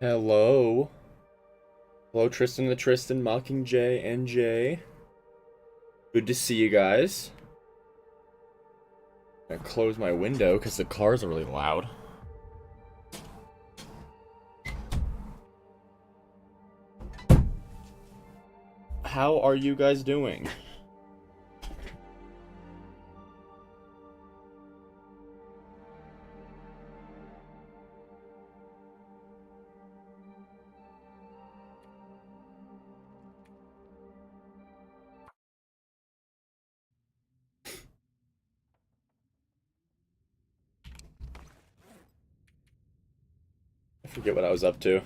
Hello. Hello, Tristan the Tristan, Mockingjay, and Jay. Good to see you guys. I'm gonna close my window because the cars are really loud. How are you guys doing? I forget what I was up to.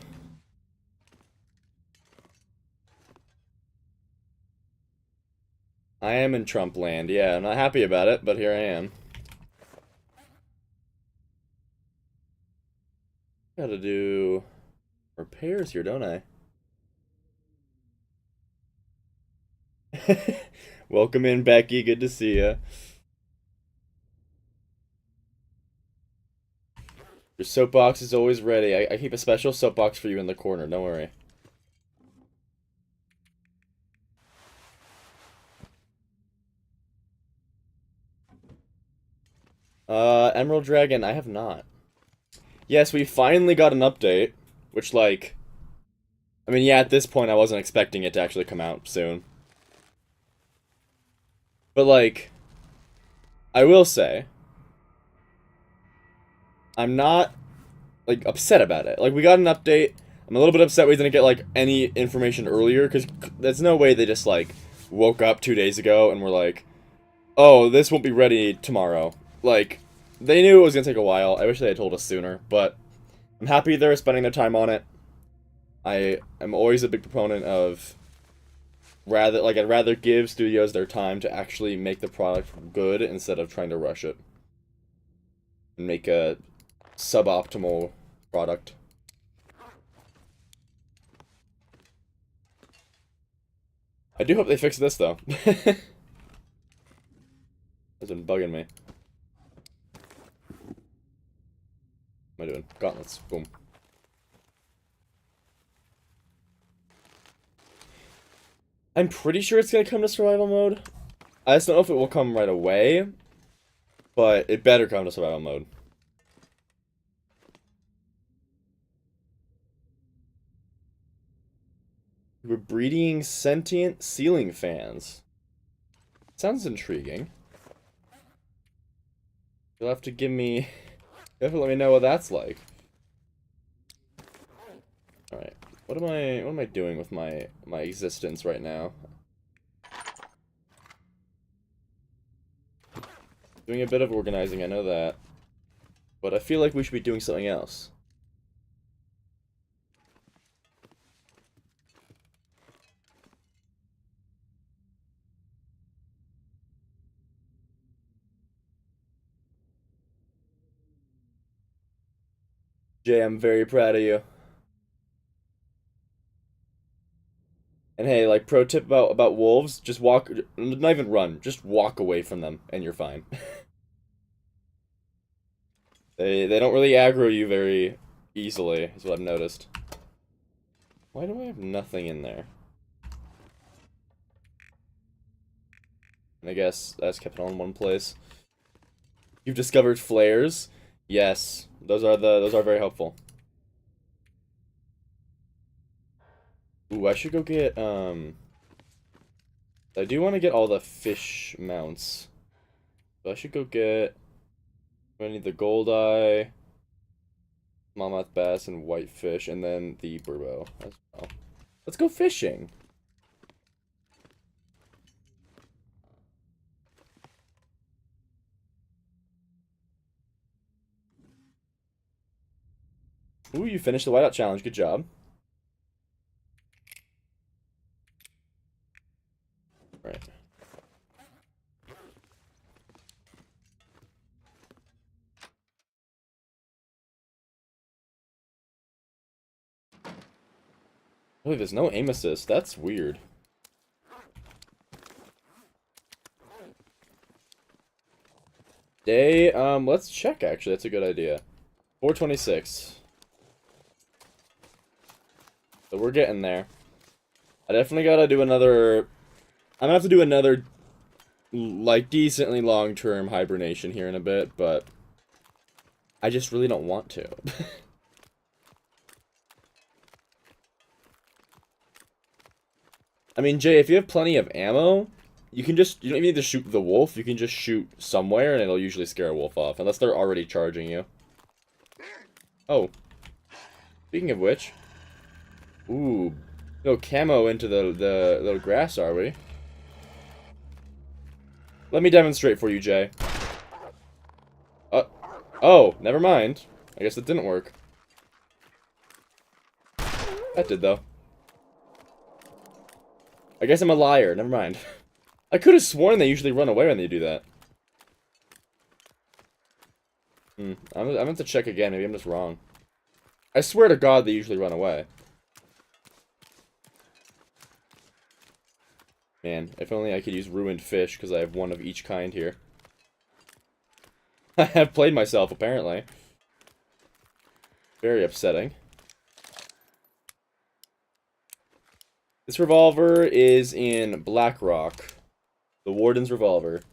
I am in Trump land. Yeah, I'm not happy about it, but here I am. Gotta do repairs here, don't I? Welcome in, Becky. Good to see ya. Your soapbox is always ready. I keep a special soapbox for you in the corner. Don't worry. Emerald Dragon, I have not. Yes, we finally got an update, which, like, I mean, yeah, at this point, I wasn't expecting it to actually come out soon. But, like, I will say, I'm not, like, upset about it. Like, we got an update. I'm a little bit upset we didn't get, like, any information earlier, because there's no way they just, like, woke up 2 days ago and were like, oh, this won't be ready tomorrow. Like, they knew it was gonna take a while. I wish they had told us sooner, but I'm happy they're spending their time on it. I am always a big proponent of I'd rather give studios their time to actually make the product good instead of trying to rush it and make a suboptimal product. I do hope they fix this though. Has been bugging me. What am I doing? Gauntlets. Boom. I'm pretty sure it's gonna come to survival mode. I just don't know if it will come right away, but it better come to survival mode. We're breeding sentient ceiling fans. Sounds intriguing. You'll have to give me... You have to let me know what that's like. Alright. What am I doing with my existence right now? Doing a bit of organizing, I know that. But I feel like we should be doing something else. Jay, I'm very proud of you. And hey, like pro tip about wolves, just walk, not even run, just walk away from them and you're fine. They don't really aggro you very easily, is what I've noticed. Why do I have nothing in there? And I guess I just kept it all in one place. You've discovered flares? Yes. Those are very helpful. Ooh, I should go get I do want to get all the fish mounts. So I should go get I need the gold eye, smallmouth bass, and whitefish, and then the burbo as well. Let's go fishing. Ooh, you finished the whiteout challenge. Good job. All right. Oh, there's no aim assist. That's weird. Day, let's check actually. That's a good idea. 426. So we're getting there. I definitely gotta do another... I'm gonna have to do another, like, decently long-term hibernation here in a bit, but... I just really don't want to. I mean, Jay, if you have plenty of ammo, you can just... You don't even need to shoot the wolf, you can just shoot somewhere, and it'll usually scare a wolf off, unless they're already charging you. Oh. Speaking of which... Ooh. No camo into the little grass, are we? Let me demonstrate for you, Jay. Oh, never mind. I guess it didn't work. That did, though. I guess I'm a liar. Never mind. I could have sworn they usually run away when they do that. I'm gonna have to check again. Maybe I'm just wrong. I swear to God they usually run away. Man, if only I could use ruined fish, because I have one of each kind here. I have played myself, apparently. Very upsetting. This revolver is in Blackrock. The Warden's revolver.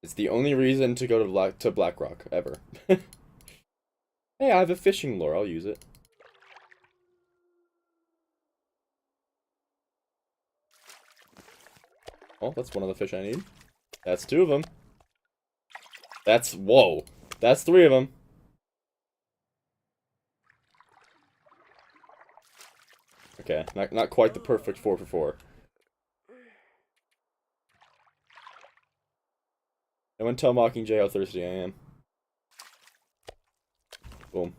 It's the only reason to go to Blackrock, ever. Hey, I have a fishing lure, I'll use it. Oh, that's one of the fish I need. That's two of them. That's, whoa. That's three of them. Okay, not quite the perfect 4 for 4. No one tell Mockingjay how thirsty I am. Boom.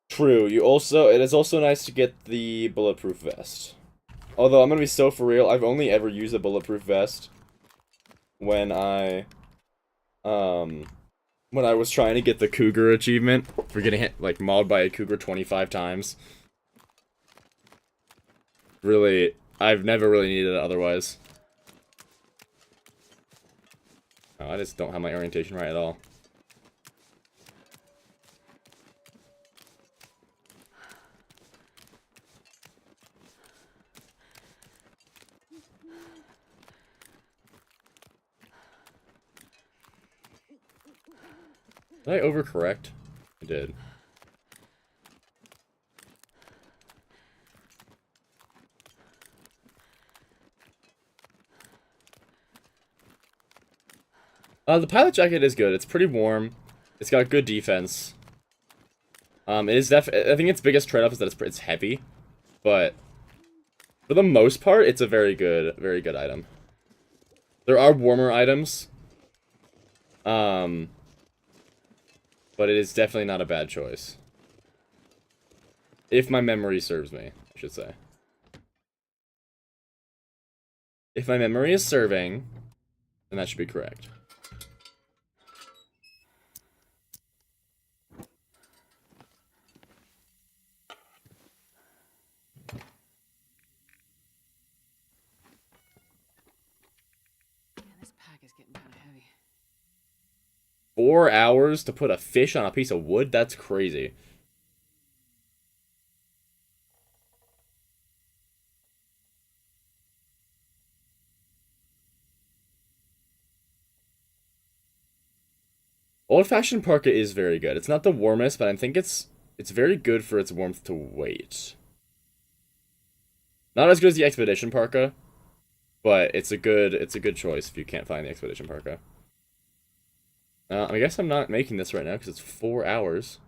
True, it is also nice to get the bulletproof vest. Although, I'm gonna be so for real, I've only ever used a bulletproof vest when I was trying to get the cougar achievement for getting hit, like, mauled by a cougar 25 times. Really, I've never really needed it otherwise. Oh, I just don't have my orientation right at all. Did I overcorrect? I did. The pilot jacket is good. It's pretty warm. It's got good defense. It is I think its biggest trade-off is that it's heavy, but for the most part, it's a very good item. There are warmer items, but it is definitely not a bad choice. If my memory serves me, I should say. If my memory is serving, then that should be correct. This pack is getting kind of heavy. 4 hours to put a fish on a piece of wood? That's crazy. Old-fashioned parka is very good. It's not the warmest, but I think it's very good for its warmth to weight. Not as good as the expedition parka, but it's a good choice if you can't find the expedition parka. I guess I'm not making this right now because it's 4 hours.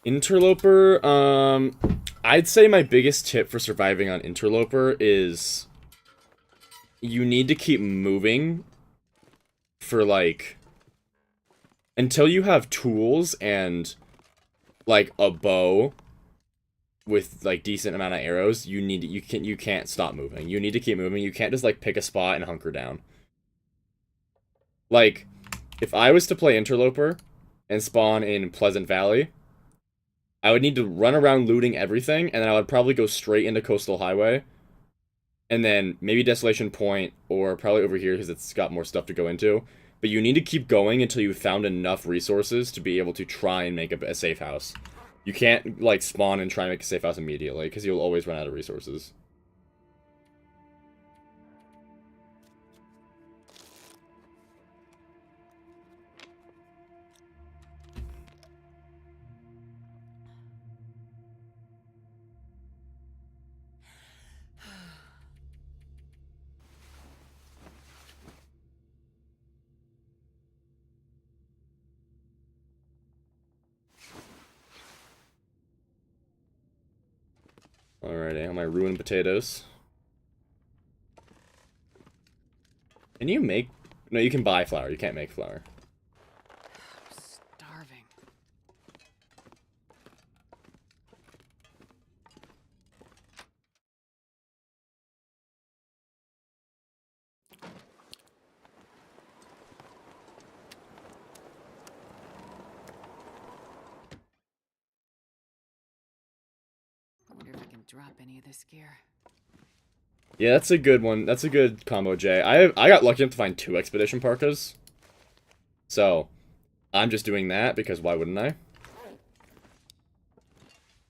Interloper, I'd say my biggest tip for surviving on Interloper is you need to keep moving for, like, until you have tools and like a bow with like decent amount of arrows, you can't stop moving. You need to keep moving. You can't just like pick a spot and hunker down. Like, if I was to play Interloper and spawn in Pleasant Valley, I would need to run around looting everything, and then I would probably go straight into Coastal Highway, and then maybe Desolation Point, or probably over here because it's got more stuff to go into. But you need to keep going until you've found enough resources to be able to try and make a safe house. You can't, like, spawn and try and make a safe house immediately, because you'll always run out of resources. Alrighty, on my ruined potatoes. Can you make... No, you can buy flour. You can't make flour. I'm starving. I wonder if I can drop any of this gear. Yeah, that's a good one. That's a good combo, Jay. I got lucky enough to find 2 expedition parkas. So, I'm just doing that because why wouldn't I?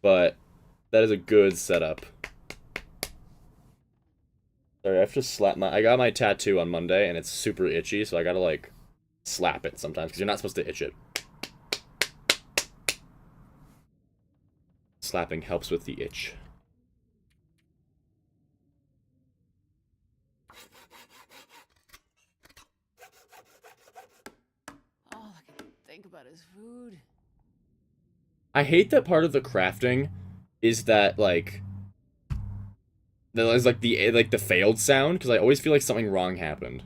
But that is a good setup. Sorry, I have to slap my... I got my tattoo on Monday, and it's super itchy, so I gotta, like, slap it sometimes, because you're not supposed to itch it. Slapping helps with the itch. All I can think about is food. I hate that part of the crafting is that, like... That is, like, the failed sound, because I always feel like something wrong happened.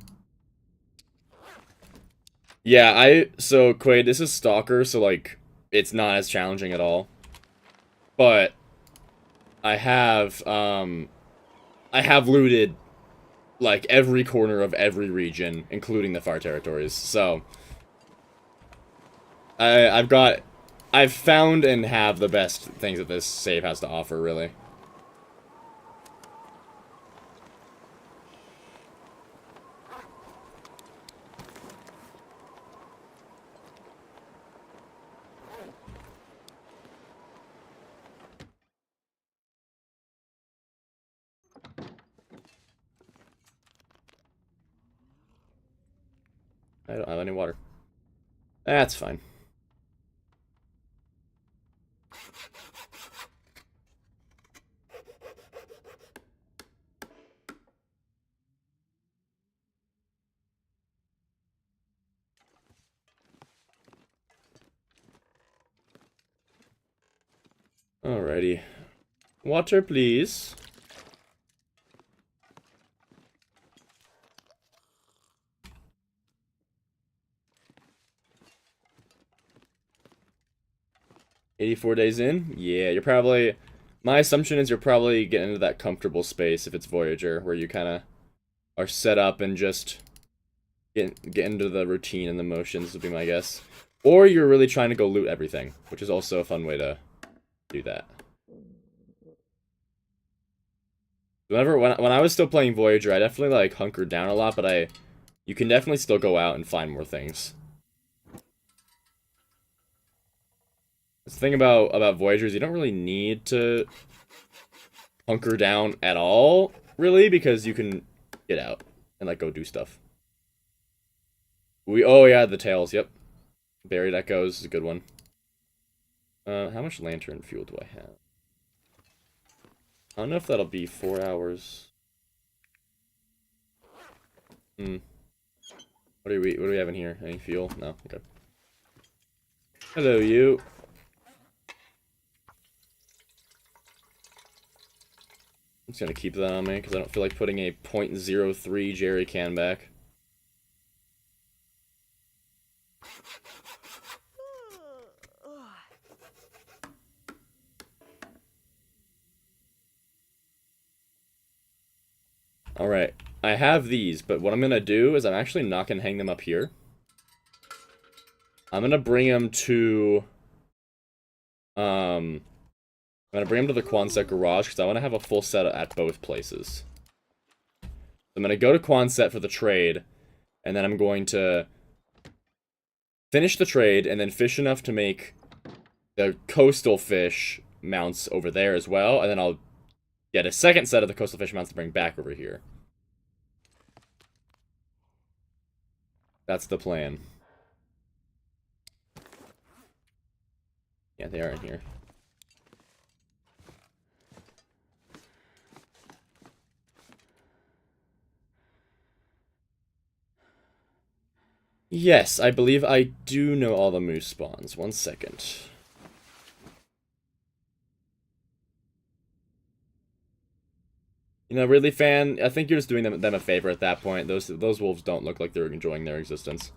Yeah, so, Quaid, this is Stalker, so, like, it's not as challenging at all. But, I have looted, like, every corner of every region, including the far territories, so... I've found and have the best things that this save has to offer, really. I don't have any water. That's fine. Alrighty. Water, please. $84 days in? Yeah, you're probably... My assumption is you're probably getting into that comfortable space if it's Voyager, where you kind of are set up and just get into the routine and the motions, would be my guess. Or you're really trying to go loot everything, which is also a fun way to do that. When I was still playing Voyager, I definitely, like, hunkered down a lot, but you can definitely still go out and find more things. The thing about Voyager is you don't really need to hunker down at all, really, because you can get out and, like, go do stuff. Oh yeah, the tails, yep. Buried Echoes is a good one. How much lantern fuel do I have? I don't know if that'll be 4 hours. What do we have in here? Any fuel? No? Okay. Hello, you. I'm just gonna keep that on me, because I don't feel like putting a .03 jerry can back. Alright, I have these, but what I'm gonna do is I'm actually not gonna hang them up here. I'm gonna bring them to... I'm gonna bring them to the Quonset garage, because I want to have a full set at both places. I'm gonna go to Quonset for the trade, and then I'm going to finish the trade, and then fish enough to make the coastal fish mounts over there as well, and then I'll get a second set of the coastal fish mounts to bring back over here. That's the plan. Yeah, they are in here. Yes, I believe I do know all the moose spawns. 1 second. You know, Ridley fan, I think you're just doing them a favor at that point. Those wolves don't look like they're enjoying their existence.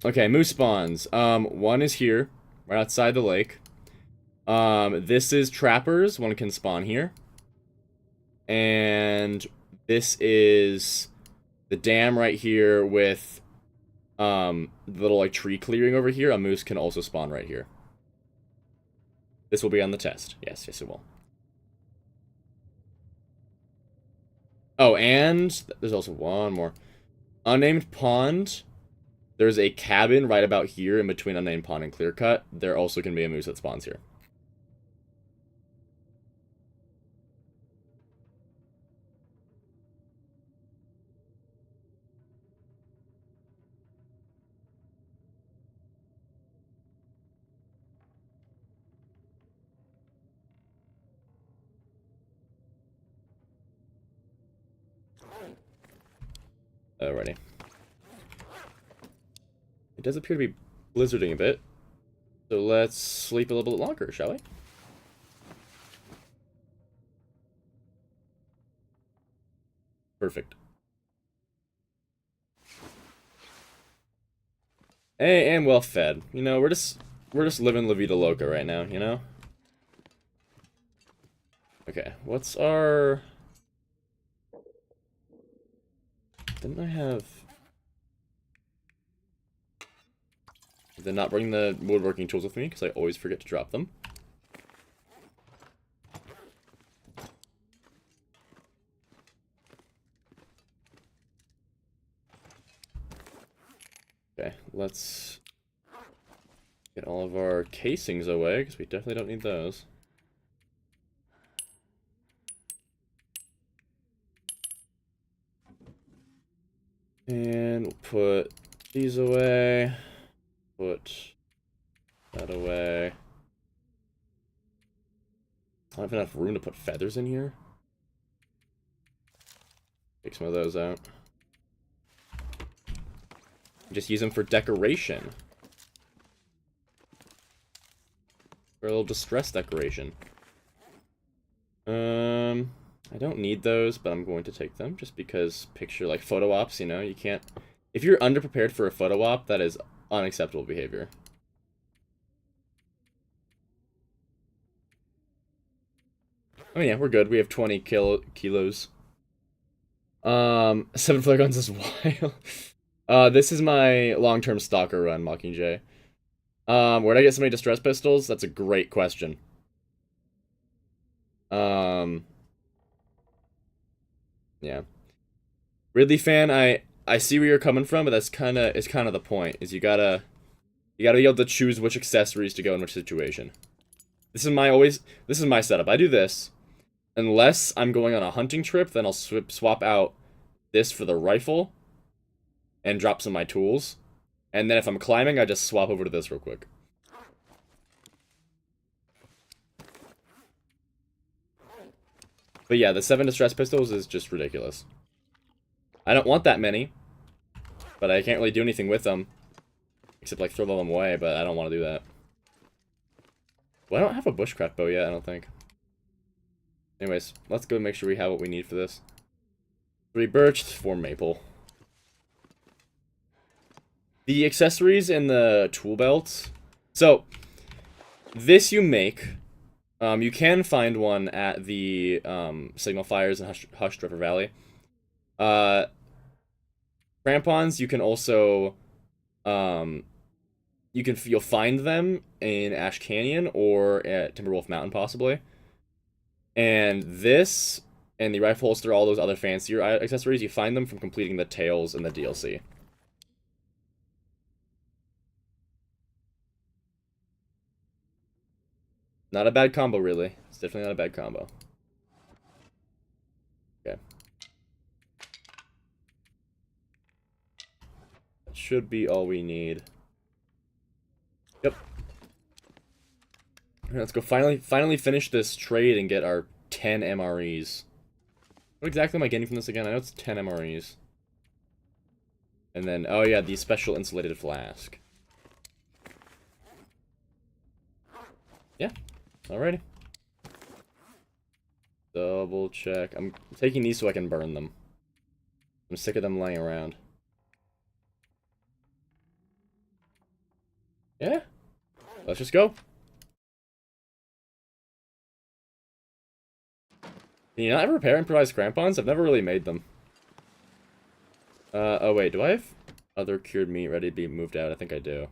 Okay, moose spawns. One is here, right outside the lake. This is trappers. One can spawn here. And this is the dam right here with the little like tree clearing over here. A moose can also spawn right here. This will be on the test. Yes, yes it will. Oh, and there's also one more. Unnamed Pond. There's a cabin right about here in between Unnamed Pond and Clear Cut. There also can be a moose that spawns here. Alrighty. It does appear to be blizzarding a bit. So let's sleep a little bit longer, shall we? Perfect. Hey, and well fed. You know, we're just living La Vida Loca right now, you know? Okay, what's our... Didn't I have... Did I not bring the woodworking tools with me? Because I always forget to drop them. Okay, let's get all of our casings away, because we definitely don't need those. And we'll put these away. Put that away. I don't have enough room to put feathers in here. Take some of those out. Just use them for decoration. For a little distress decoration. I don't need those, but I'm going to take them just because picture like photo ops, you know, you can't... If you're underprepared for a photo op, that is unacceptable behavior. Oh yeah, we're good. We have 20 kilos. 7 flare guns is wild. This is my long-term stalker run, Mockingjay. Where'd I get so many distress pistols? That's a great question. Yeah. Ridley fan, I see where you're coming from, but that's kind of the point. Is you gotta be able to choose which accessories to go in which situation. This is my setup. I do this unless I'm going on a hunting trip, then I'll swap out this for the rifle and drop some of my tools. And then if I'm climbing, I just swap over to this real quick. But yeah, the 7 distress pistols is just ridiculous. I don't want that many, but I can't really do anything with them. Except, like, throw them away, but I don't want to do that. Well, I don't have a bushcraft bow yet, I don't think. Anyways, let's go make sure we have what we need for this. 3 birch, 4 maple. The accessories in the tool belt. So, this you make You can find one at the signal fires in Hushed River Valley. Uh, Crampons, you can also um, you'll find them in Ash Canyon or at Timberwolf Mountain possibly. And this and the rifle holster, all those other fancier accessories, you find them from completing the Tails in the DLC. Not a bad combo, really. It's definitely not a bad combo. Okay. That should be all we need. Yep. Let's go finally finish this trade and get our 10 MREs. What exactly am I getting from this again? I know it's 10 MREs. And then, oh yeah, the special insulated flask. Yeah, alrighty. Double check. I'm taking these so I can burn them. I'm sick of them laying around. Yeah, let's just go. Can you not ever repair improvised crampons? I've never really made them. Oh wait, do I have other cured meat ready to be moved out? I think I do.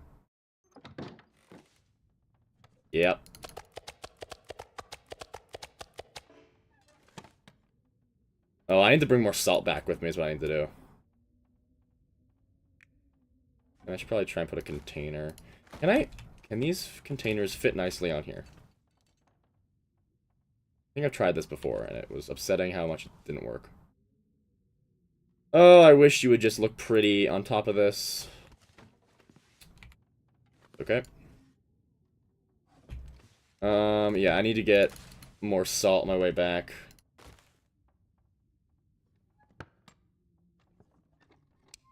Yep. Oh, I need to bring more salt back with me is what I need to do. I should probably try and put a container. Can these containers fit nicely on here? I think I've tried this before, and it was upsetting how much it didn't work. Oh, I wish you would just look pretty on top of this. Okay. Yeah, I need to get more salt on my way back.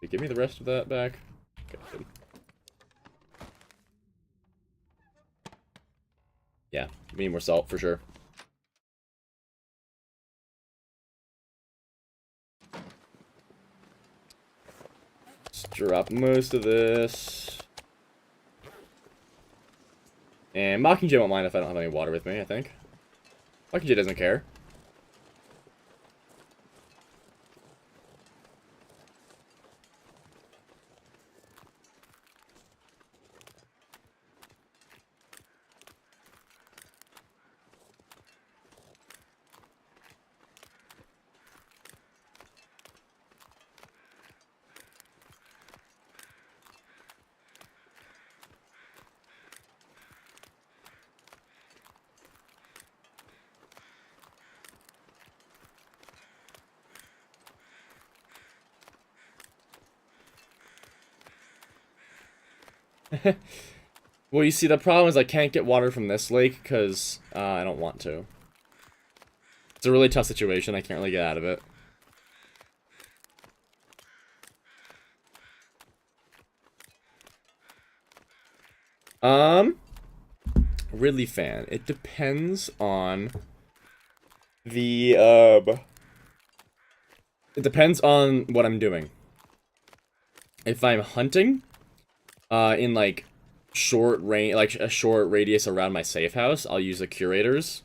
Can you give me the rest of that back? Okay, good. Yeah, we need more salt for sure. Let's drop most of this. And Mockingjay won't mind if I don't have any water with me, I think. Mockingjay doesn't care. Well, you see, the problem is I can't get water from this lake because I don't want to. It's a really tough situation. I can't really get out of it. Ridley fan. It depends on the, it depends on what I'm doing. If I'm hunting, in, like, short range, like, a short radius around my safe house, I'll use the Curators.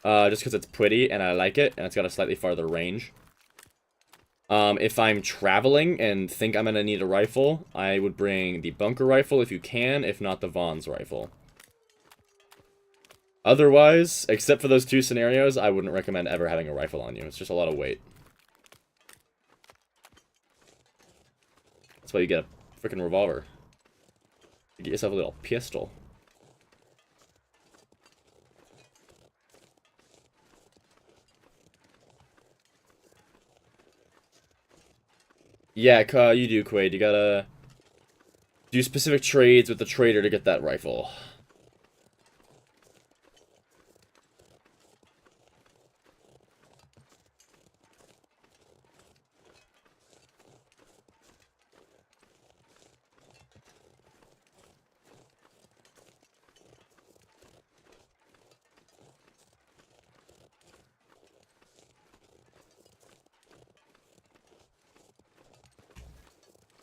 Just because it's pretty, and I like it, and it's got a slightly farther range. If I'm traveling and think I'm gonna need a rifle, I would bring the Bunker Rifle if you can, if not the Vaughn's Rifle. Otherwise, except for those two scenarios, I wouldn't recommend ever having a rifle on you. It's just a lot of weight. That's why you get a freaking revolver. You get yourself a little pistol. Yeah, you do, Quaid. You gotta do specific trades with the trader to get that rifle.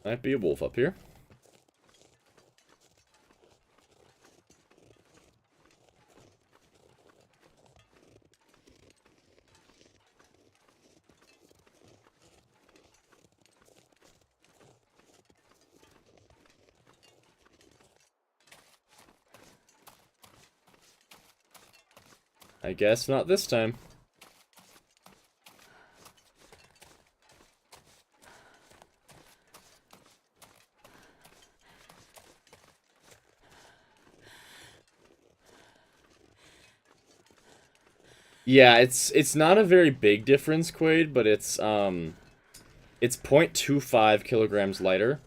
Might be a wolf up here. I guess not this time. Yeah, it's not a very big difference, Quaid, but it's 0.25 kilograms lighter,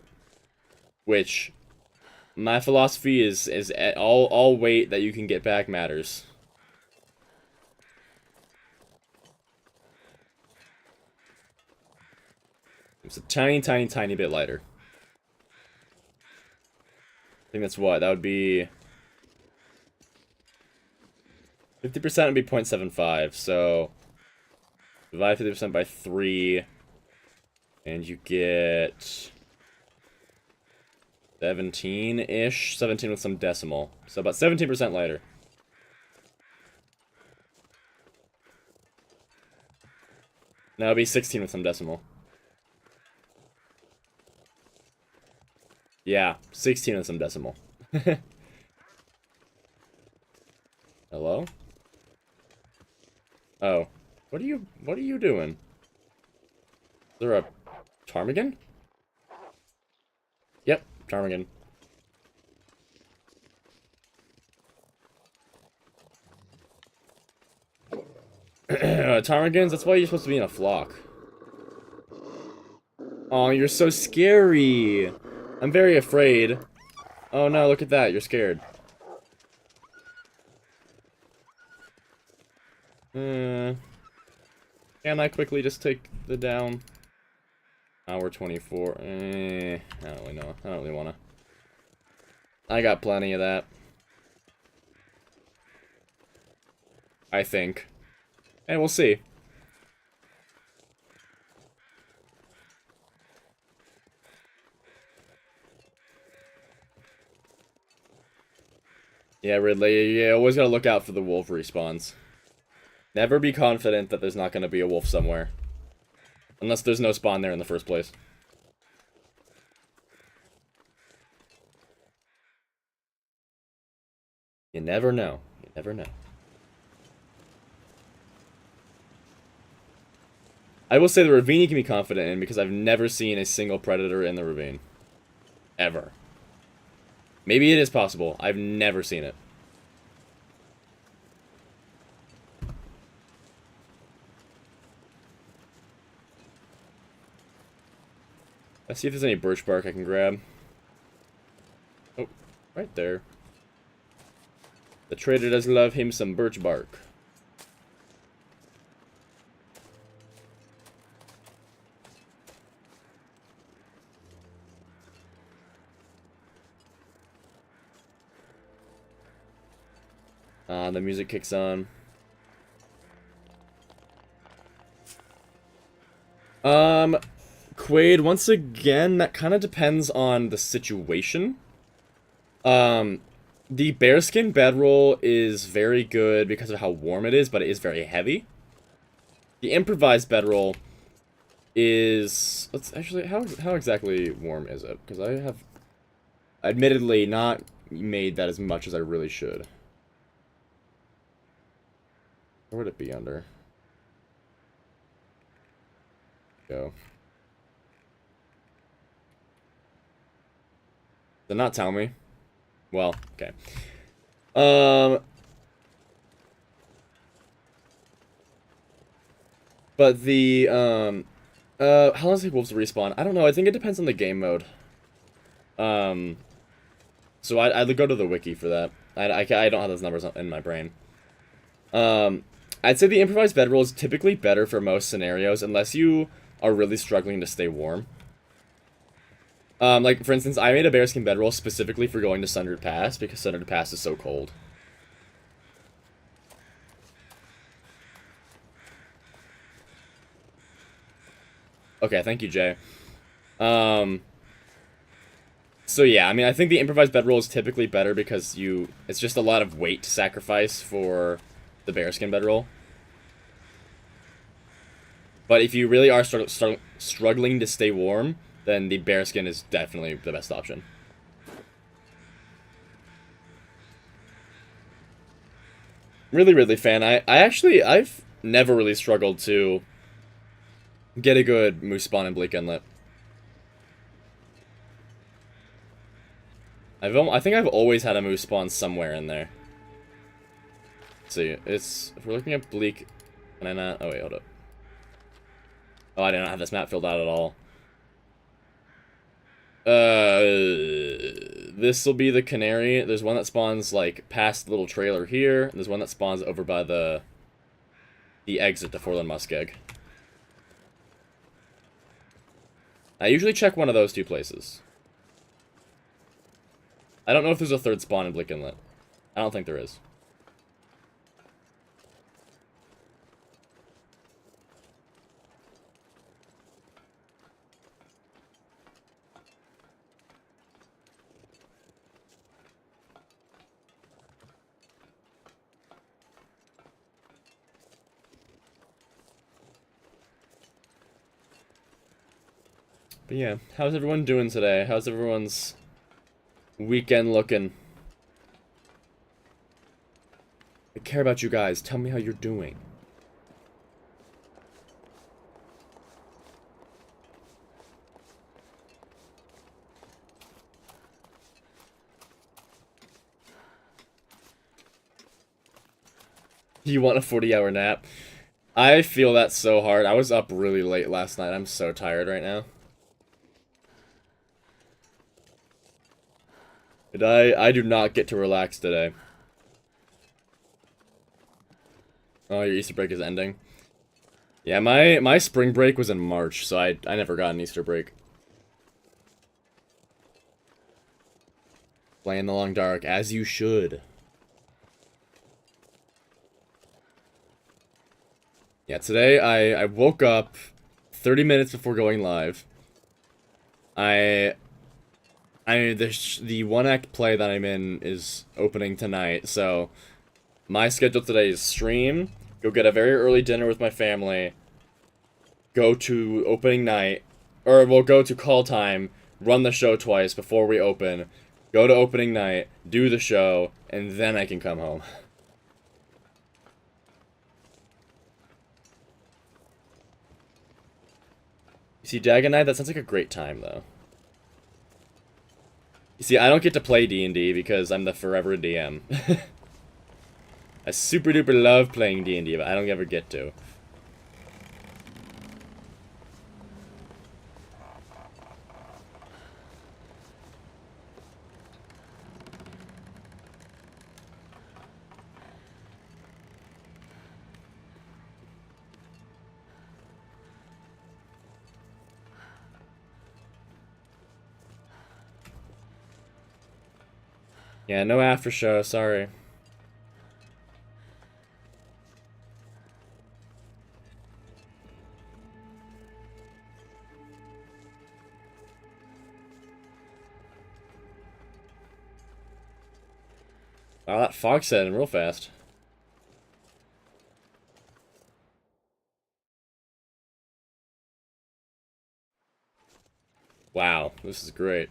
which my philosophy is all weight that you can get back matters. It's a tiny, tiny, tiny bit lighter. I think that's what? That would be 50% would be 0.75, so divide 50% by 3, and you get 17-ish, 17 with some decimal, so about 17% lighter. Now it'd be 16 with some decimal. Yeah, 16 with some decimal. Hello? Oh. What are you doing? Is there a ptarmigan? Yep, ptarmigan. Ptarmigans, that's why you're supposed to be in a flock. Oh, you're so scary. I'm very afraid. Oh no, look at that, you're scared. Can I quickly just take the down? Hour 24. I don't really know. I don't really wanna. I got plenty of that. I think. Hey, we'll see. Yeah, Ridley, you always gotta look out for the wolf respawns. Never be confident that there's not gonna be a wolf somewhere. Unless there's no spawn there in the first place. You never know. You never know. I will say the ravine you can be confident in because I've never seen a single predator in the ravine. Ever. Maybe it is possible. I've never seen it. Let's see if there's any birch bark I can grab. Oh, right there. The trader does love him some birch bark. The music kicks on. Quaid, once again, that kind of depends on the situation. The bearskin bedroll is very good because of how warm it is, but it is very heavy. The improvised bedroll is... Let's actually... How exactly warm is it? Because I have admittedly not made that as much as I really should. Where would it be under? Go. Did not tell me. Well, okay. But the, how long does it take wolves to respawn? I don't know, I think it depends on the game mode. So I'd go to the wiki for that. I don't have those numbers in my brain. I'd say the improvised bedroll is typically better for most scenarios, unless you are really struggling to stay warm. Like, for instance, I made a bearskin bedroll specifically for going to Sundered Pass, because Sundered Pass is so cold. Okay, thank you, Jay. So yeah, I mean, I think the improvised bedroll is typically better because it's just a lot of weight to sacrifice for the bearskin bedroll. But if you really are struggling to stay warm, then the bearskin is definitely the best option. Really, really fan. I've never really struggled to get a good moose spawn in Bleak Inlet. I think I've always had a moose spawn somewhere in there. Let's see, if we're looking at Bleak, can I not? Oh wait, hold up. Oh, I did not have this map filled out at all. This will be the Canary. There's one that spawns like past the little trailer here. And there's one that spawns over by the exit to Forlorn Muskeg. I usually check one of those two places. I don't know if there's a third spawn in Bleak Inlet. I don't think there is. But yeah, how's everyone doing today? How's everyone's weekend looking? I care about you guys. Tell me how you're doing. You want a 40-hour nap? I feel that so hard. I was up really late last night. I'm so tired right now. And I do not get to relax today. Oh, your Easter break is ending? Yeah, my spring break was in March, so I never got an Easter break. Play in the long dark, as you should. Yeah, today I woke up 30 minutes before going live. The one-act play that I'm in is opening tonight, so my schedule today is stream, go get a very early dinner with my family, go to opening night, or we'll go to call time, run the show twice before we open, go to opening night, do the show, and then I can come home. You see, Dagon Knight, that sounds like a great time, though. You see, I don't get to play D&D because I'm the forever DM. I super duper love playing D&D, but I don't ever get to. Yeah, no after show, sorry. Wow, that fog set in real fast. Wow, this is great.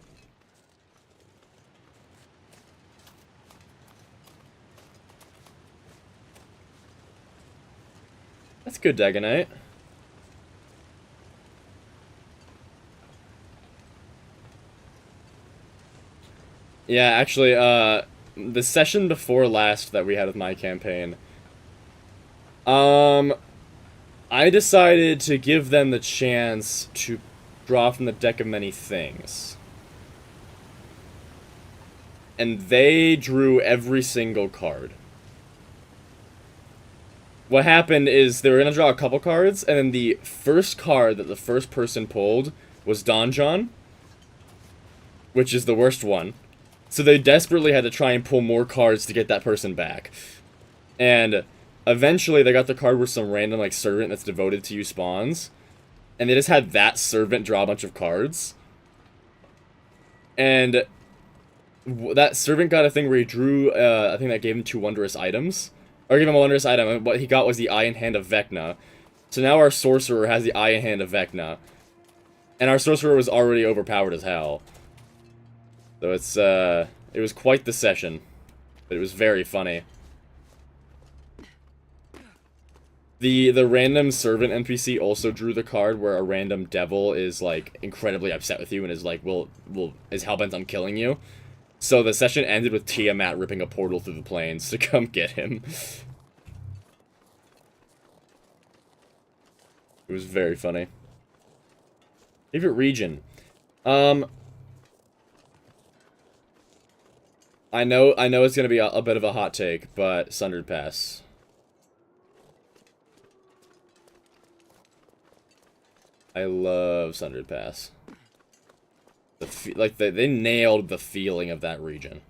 That's good, Dagonite. Yeah, actually, the session before last that we had with my campaign, I decided to give them the chance to draw from the deck of many things. And they drew every single card. What happened is they were going to draw a couple cards, and then the first card that the first person pulled was Donjon, which is the worst one. So they desperately had to try and pull more cards to get that person back. And eventually they got the card with some random like servant that's devoted to you spawns. And they just had that servant draw a bunch of cards. And that servant got a thing where he drew, I think that gave him 2 wondrous items. Or gave him a wondrous item, and what he got was the Eye and Hand of Vecna. So now our sorcerer has the Eye and Hand of Vecna. And our sorcerer was already overpowered as hell. So it was quite the session. But it was very funny. The random servant NPC also drew the card where a random devil is like incredibly upset with you and is like is hellbent on killing you. So the session ended with Tiamat ripping a portal through the plains to come get him. It was very funny. Favorite region? I know it's gonna be a bit of a hot take, but Sundered Pass. I love Sundered Pass. They nailed the feeling of that region.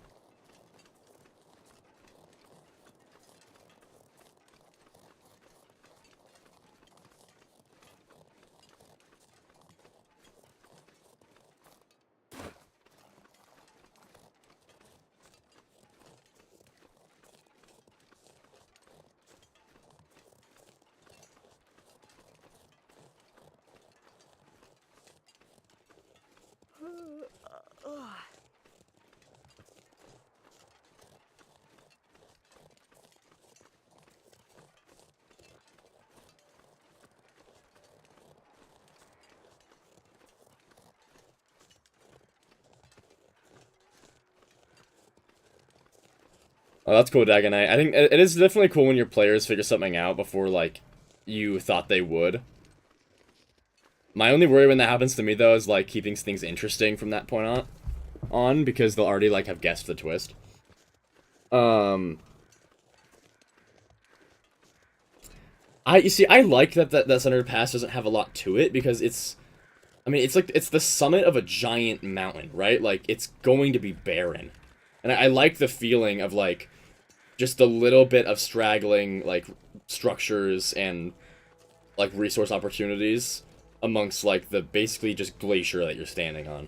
Oh, that's cool, Dagon Knight. I think it is definitely cool when your players figure something out before, like, you thought they would. My only worry when that happens to me, though, is, like, keeping things interesting from that point on because they'll already, like, have guessed the twist. You see, I like that Sundered Pass doesn't have a lot to it, because I mean, it's the summit of a giant mountain, right? Like, it's going to be barren. And I like the feeling of, like, just a little bit of straggling, like, structures and, like, resource opportunities amongst, like, the basically just glacier that you're standing on.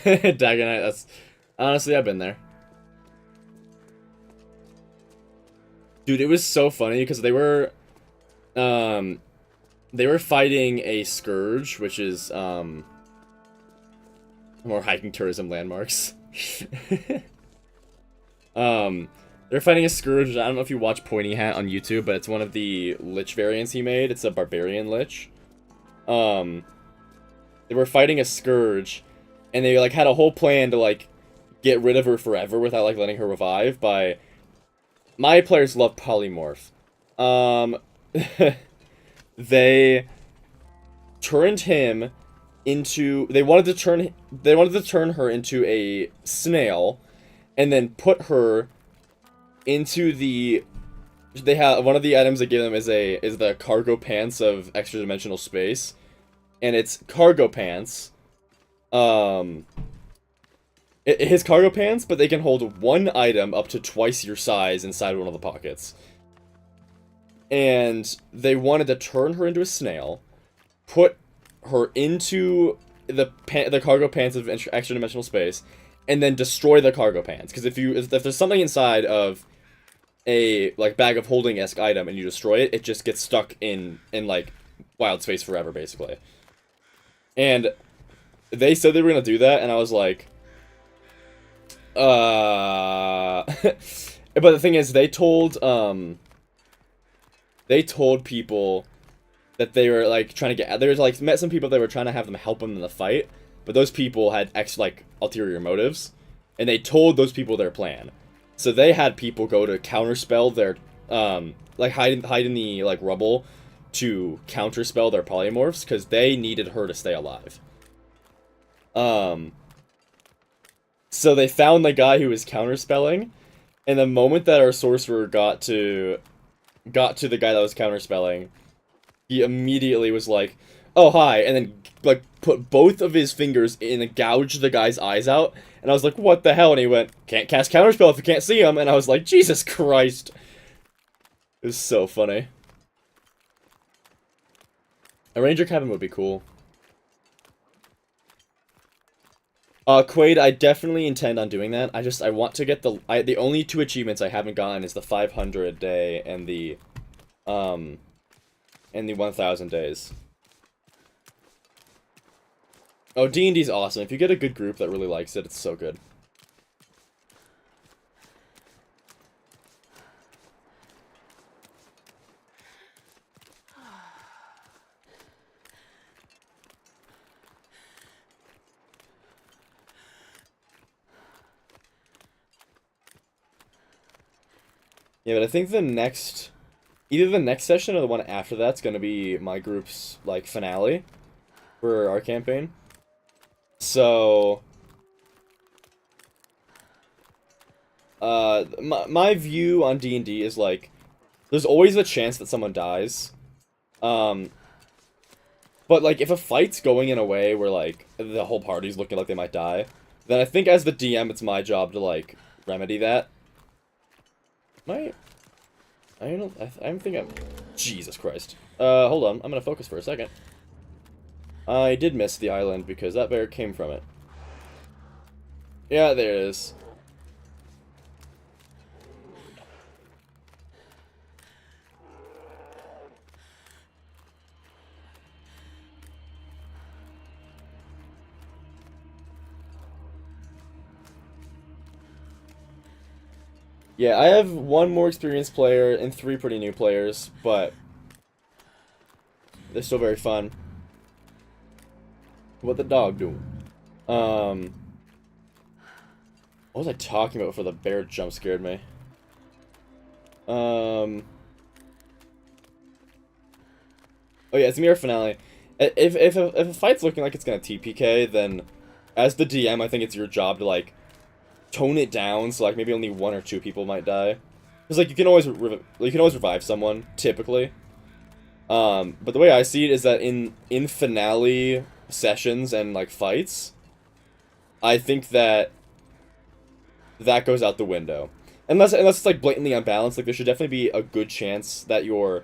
Dagonite, that's... Honestly, I've been there. Dude, it was so funny, because they were fighting a Scourge, which is, more hiking tourism landmarks. They're fighting a Scourge. I don't know if you watch Pointy Hat on YouTube, but it's one of the Lich variants he made. It's a Barbarian Lich. They were fighting a Scourge, and they, like, had a whole plan to, like, get rid of her forever without, like, letting her revive by... My players love Polymorph. They turned him into... They wanted to turn her into a snail, and then put her into the... They have... One of the items they give them is the cargo pants of extra dimensional space. And it's cargo pants... his cargo pants, but they can hold one item up to twice your size inside one of the pockets. And they wanted to turn her into a snail, put her into the cargo pants of extra dimensional space, and then destroy the cargo pants. Because if there's something inside of a, like, bag of holding-esque item and you destroy it, it just gets stuck in like wild space forever, basically. And they said they were gonna do that, and I was like, but the thing is, they told people that they were, like, trying to get, they were, like, met some people that were trying to have them help them in the fight, but those people had ulterior motives, and they told those people their plan. So they had people go to counterspell their, like, hide in the, like, rubble to counterspell their polymorphs, because they needed her to stay alive. So they found the guy who was counterspelling, and the moment that our sorcerer got to the guy that was counterspelling, he immediately was like, "Oh, hi," and then, like, put both of his fingers in and gouged the guy's eyes out, and I was like, "What the hell?" And he went, "Can't cast counterspell if you can't see him," and I was like, Jesus Christ. It was so funny. A ranger cabin would be cool. Quaid, I definitely intend on doing that. I want to get the only two achievements I haven't gotten is the 500 day um, and the 1000 days. Oh, D&D's awesome. If you get a good group that really likes it, it's so good. Yeah, but I think either the next session or the one after that's gonna be my group's, like, finale for our campaign. So, my view on D&D is, like, there's always a chance that someone dies. Um, but, like, if a fight's going in a way where, like, the whole party's looking like they might die, then I think as the DM, it's my job to, like, remedy that. I'm thinking Jesus Christ. Hold on. I'm gonna focus for a second. I did miss the island because that bear came from it. Yeah, there it is. Yeah, I have one more experienced player and three pretty new players, but they're still very fun. What the dog do? What was I talking about before the bear jump scared me? Um, oh yeah, it's Mirror Finale. If a fight's looking like it's gonna TPK, then as the DM, I think it's your job to, like, tone it down so, like, maybe only one or two people might die. Because, like, you can always revive someone, typically. But the way I see it is that in finale sessions and, like, fights, I think that goes out the window. Unless it's, like, blatantly unbalanced, like, there should definitely be a good chance that your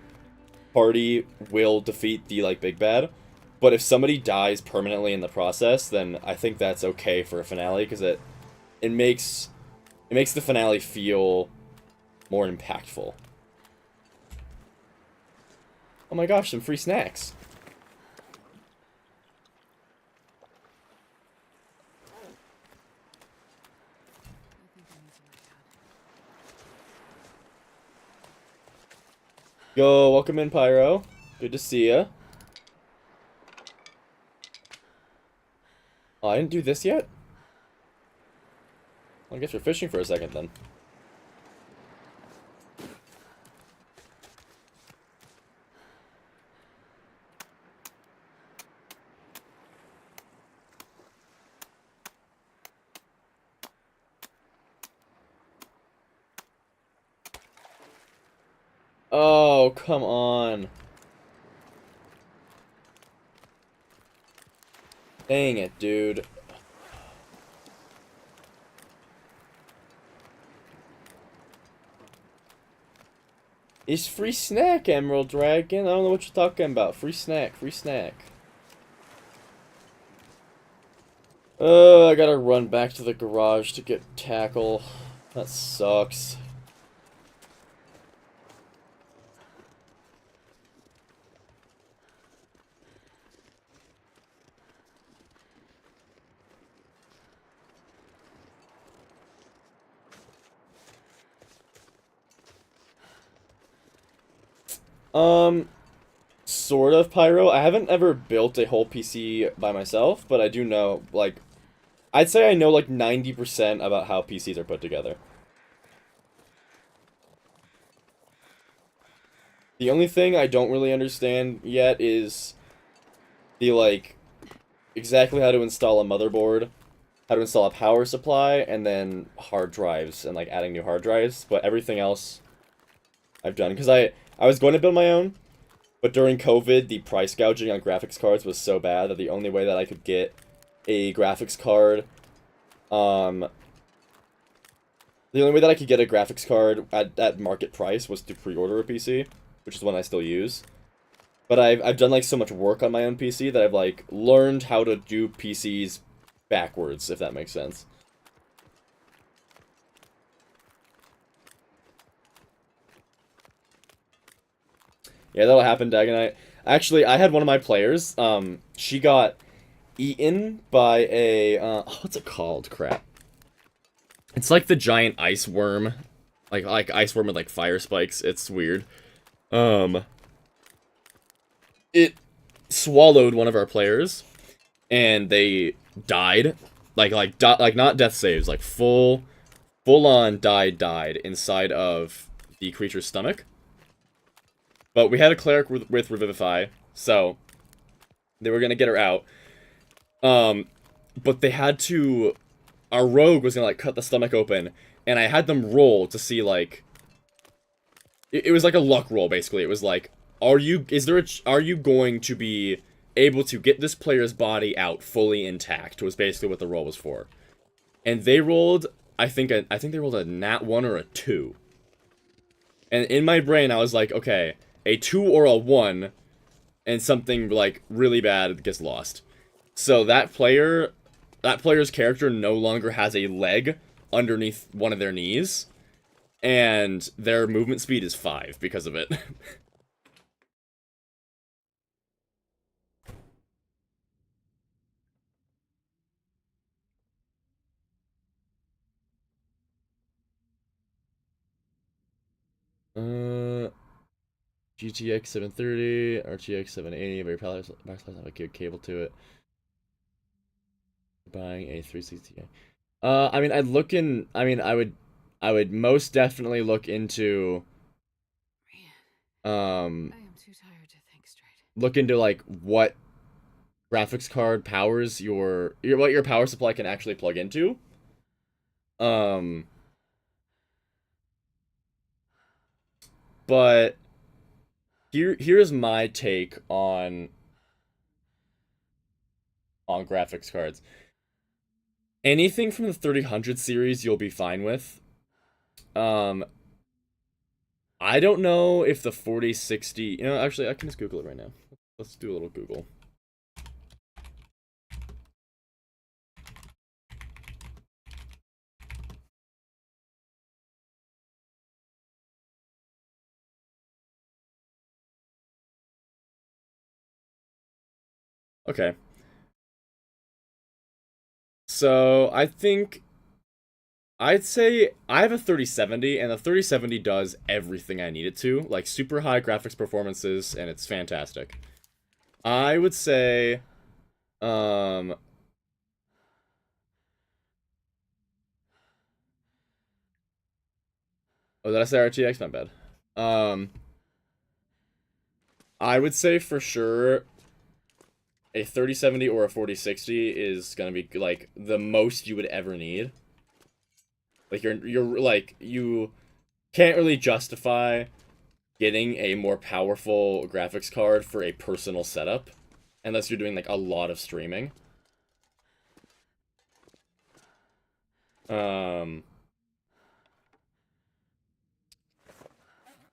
party will defeat the, like, big bad. But if somebody dies permanently in the process, then I think that's okay for a finale, because it makes the finale feel more impactful. Oh my gosh, some free snacks. I think I need to lie down. Yo, welcome in, Pyro. Good to see ya. Oh, I didn't do this yet? Well, I guess you're fishing for a second, then. Oh, come on. Dang it, dude. It's free snack, Emerald Dragon. I don't know what you're talking about. Free snack, free snack. I gotta run back to the garage to get tackle. That sucks. Sort of, Pyro. I haven't ever built a whole PC by myself, but I do know, like, I'd say I know, like, 90% about how PCs are put together. The only thing I don't really understand yet is the, like, exactly how to install a motherboard, how to install a power supply, and then hard drives, and, like, adding new hard drives, but everything else I've done. Because I was going to build my own, but during COVID, the price gouging on graphics cards was so bad that the only way that I could get a graphics card, the only way that I could get a graphics card at market price was to pre-order a PC, which is one I still use. But I've done, like, so much work on my own PC that I've, like, learned how to do PCs backwards, if that makes sense. Yeah, that'll happen, Dagonite. Actually, I had one of my players, she got eaten by a, what's it called? Crap. It's like the giant ice worm. Like ice worm with, like, fire spikes. It's weird. It swallowed one of our players, and they died. Like not death saves, like full on died inside of the creature's stomach. But we had a cleric with Revivify, so they were gonna get her out. But they had to. Our rogue was gonna like cut the stomach open, and I had them roll to see like. It was like a luck roll basically. It was like, are you going to be able to get this player's body out fully intact? Was basically what the roll was for, and they rolled. I think they rolled a nat 1 or a 2. And in my brain, I was like, okay, a 2 or a 1, and something, like, really bad gets lost. So that player's character no longer has a leg underneath one of their knees, and their movement speed is 5 because of it. GTX 730, RTX 780, very powerful, have a good cable to it. Buying a 360. I mean, I would most definitely look into, Man, I um, am too tired to think straight. look into like what graphics card powers what your power supply can actually plug into. Um, but here's my take on graphics cards. Anything from the 3000 series you'll be fine with. Um, I don't know if the 4060, actually I can just Google it right now. Let's do a little Google. Okay. So, I'd say I have a 3070, and the 3070 does everything I need it to. Like, super high graphics performances, and it's fantastic. I would say, um... Oh, did I say RTX? Not bad. I would say for sure a 3070 or a 4060 is gonna be, like, the most you would ever need. Like, you can't really justify getting a more powerful graphics card for a personal setup unless you're doing like a lot of streaming. Um,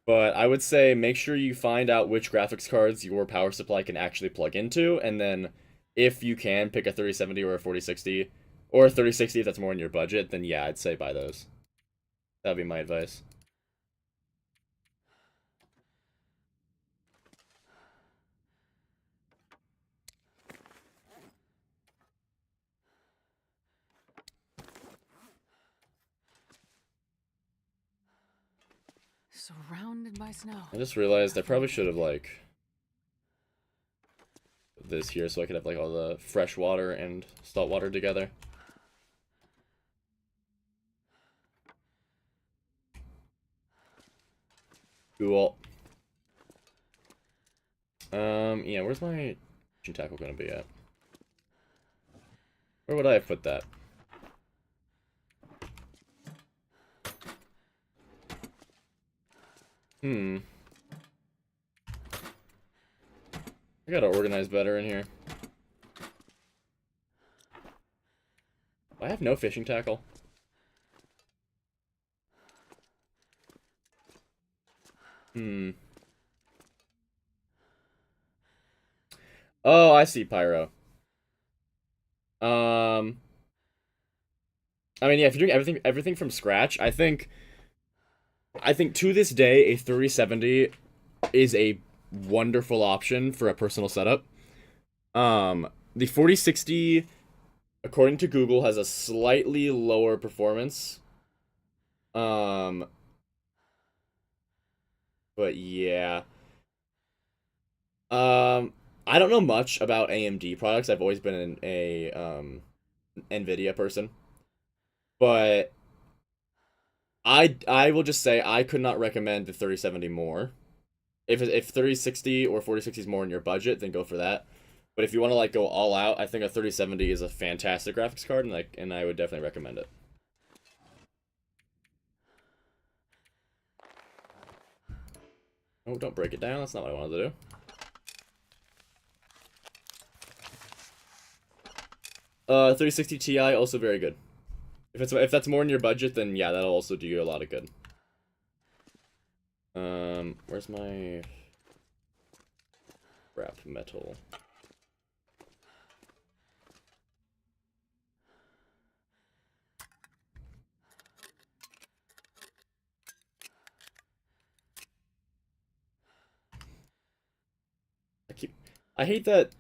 but I would say make sure you find out which graphics cards your power supply can actually plug into, and then if you can pick a 3070 or a 4060 or a 3060 if that's more in your budget, then yeah, I'd say buy those. That'd be my advice. Surrounded by snow. I just realized I probably should have like this here so I could have like all the fresh water and salt water together. Cool. Yeah, where's my fishing tackle gonna be at? Where would I have put that? I gotta organize better in here. I have no fishing tackle. Oh, I see, Pyro. I mean, yeah, if you're doing everything from scratch, I think to this day a 3070 is a wonderful option for a personal setup. The 4060, according to Google, has a slightly lower performance. Um, but yeah. Um, I don't know much about AMD products. I've always been a Nvidia person, but I will just say I could not recommend the 3070 more. If 3060 or 4060 is more in your budget, then go for that. But if you want to like go all out, I think a 3070 is a fantastic graphics card, and I would definitely recommend it. Oh, don't break it down. That's not what I wanted to do. 3060 Ti also very good. If that's more in your budget, then yeah, that'll also do you a lot of good. Where's my scrap metal? I hate that.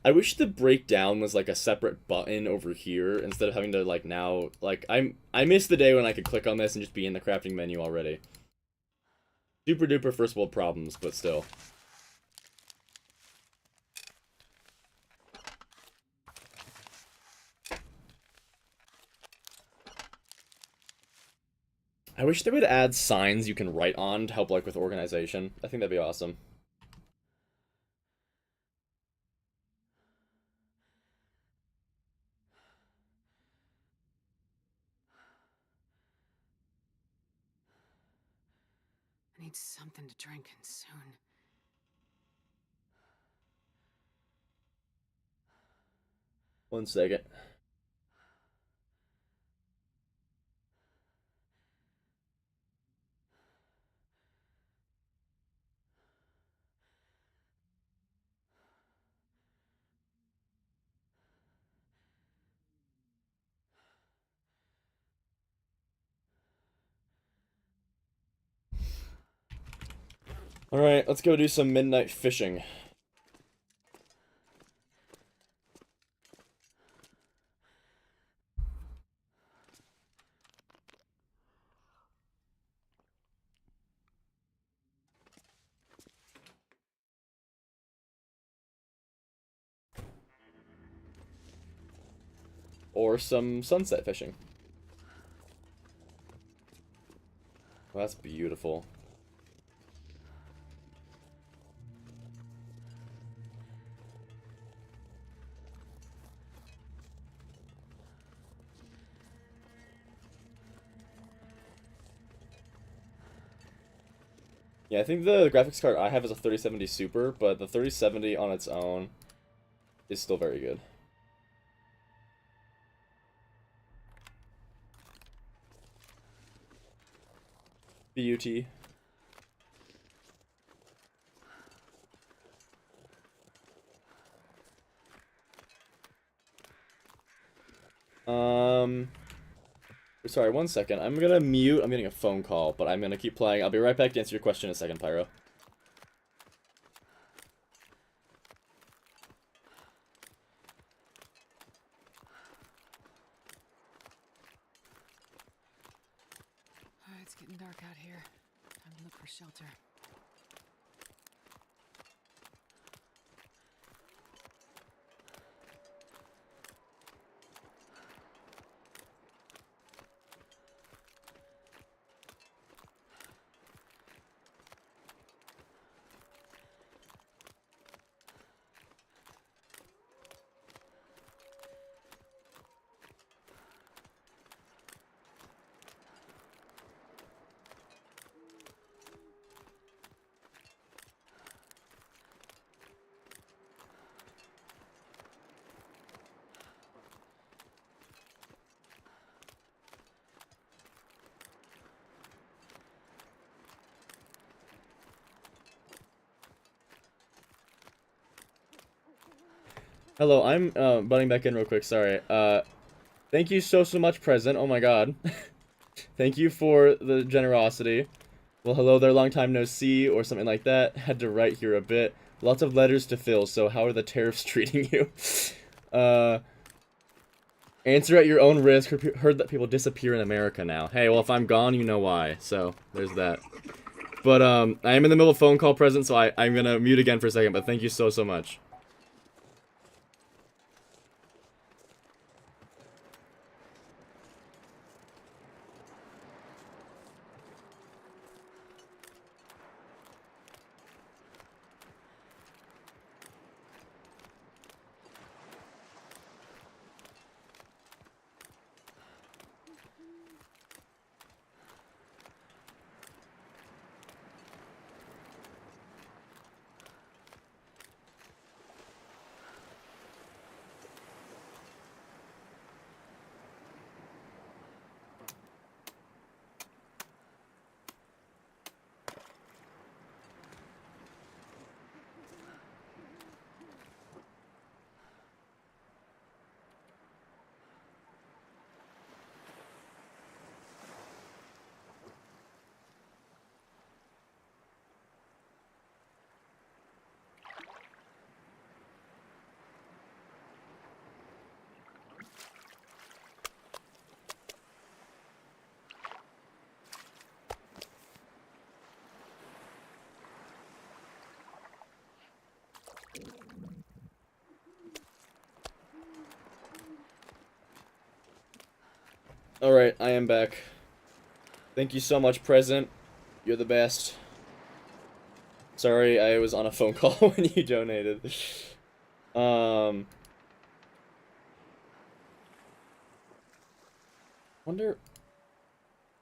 I wish the breakdown was like a separate button over here instead of having to like now like I miss the day when I could click on this and just be in the crafting menu already. Super duper first world problems, but still. I wish they would add signs you can write on to help like with organization. I think that'd be awesome. I need something to drink and soon. One second. All right, let's go do some midnight fishing. Or some sunset fishing. Well, that's beautiful. Yeah, I think the graphics card I have is a 3070 Super, but the 3070 on its own is still very good. BUT. Um, sorry, one second. I'm gonna mute. I'm getting a phone call, but I'm gonna keep playing. I'll be right back to answer your question in a second, Pyro. It's getting dark out here. Time to look for shelter. Hello, I'm butting back in real quick. Sorry. Thank you so much, Present. Oh my god. Thank you for the generosity. Well, hello there, long time no see, or something like that. Had to write here a bit. Lots of letters to fill, so how are the tariffs treating you? uh, Answer at your own risk. Heard that people disappear in America now. Hey, well, if I'm gone, you know why. So, there's that. But, I am in the middle of a phone call, Present, so I'm gonna mute again for a second, but thank you so much. Alright, I am back. Thank you so much, Present. You're the best. Sorry, I was on a phone call when you donated. Wonder...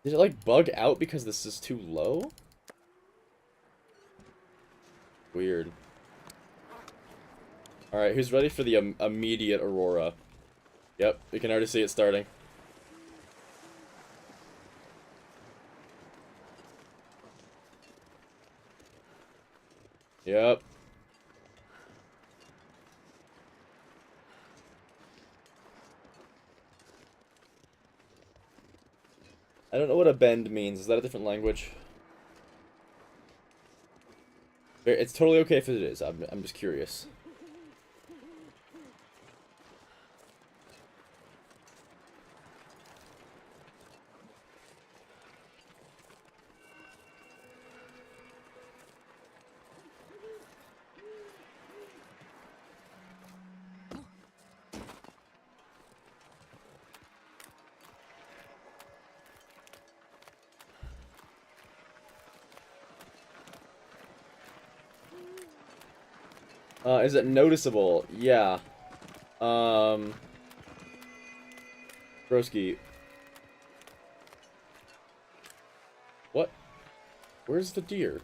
Did it, like, bug out because this is too low? Weird. Alright, who's ready for the immediate aurora? Yep, we can already see it starting. Yep. I don't know what a bend means. Is that a different language? It's totally okay if it is. I'm just curious. Is it noticeable? Yeah. Broski. What? Where's the deer?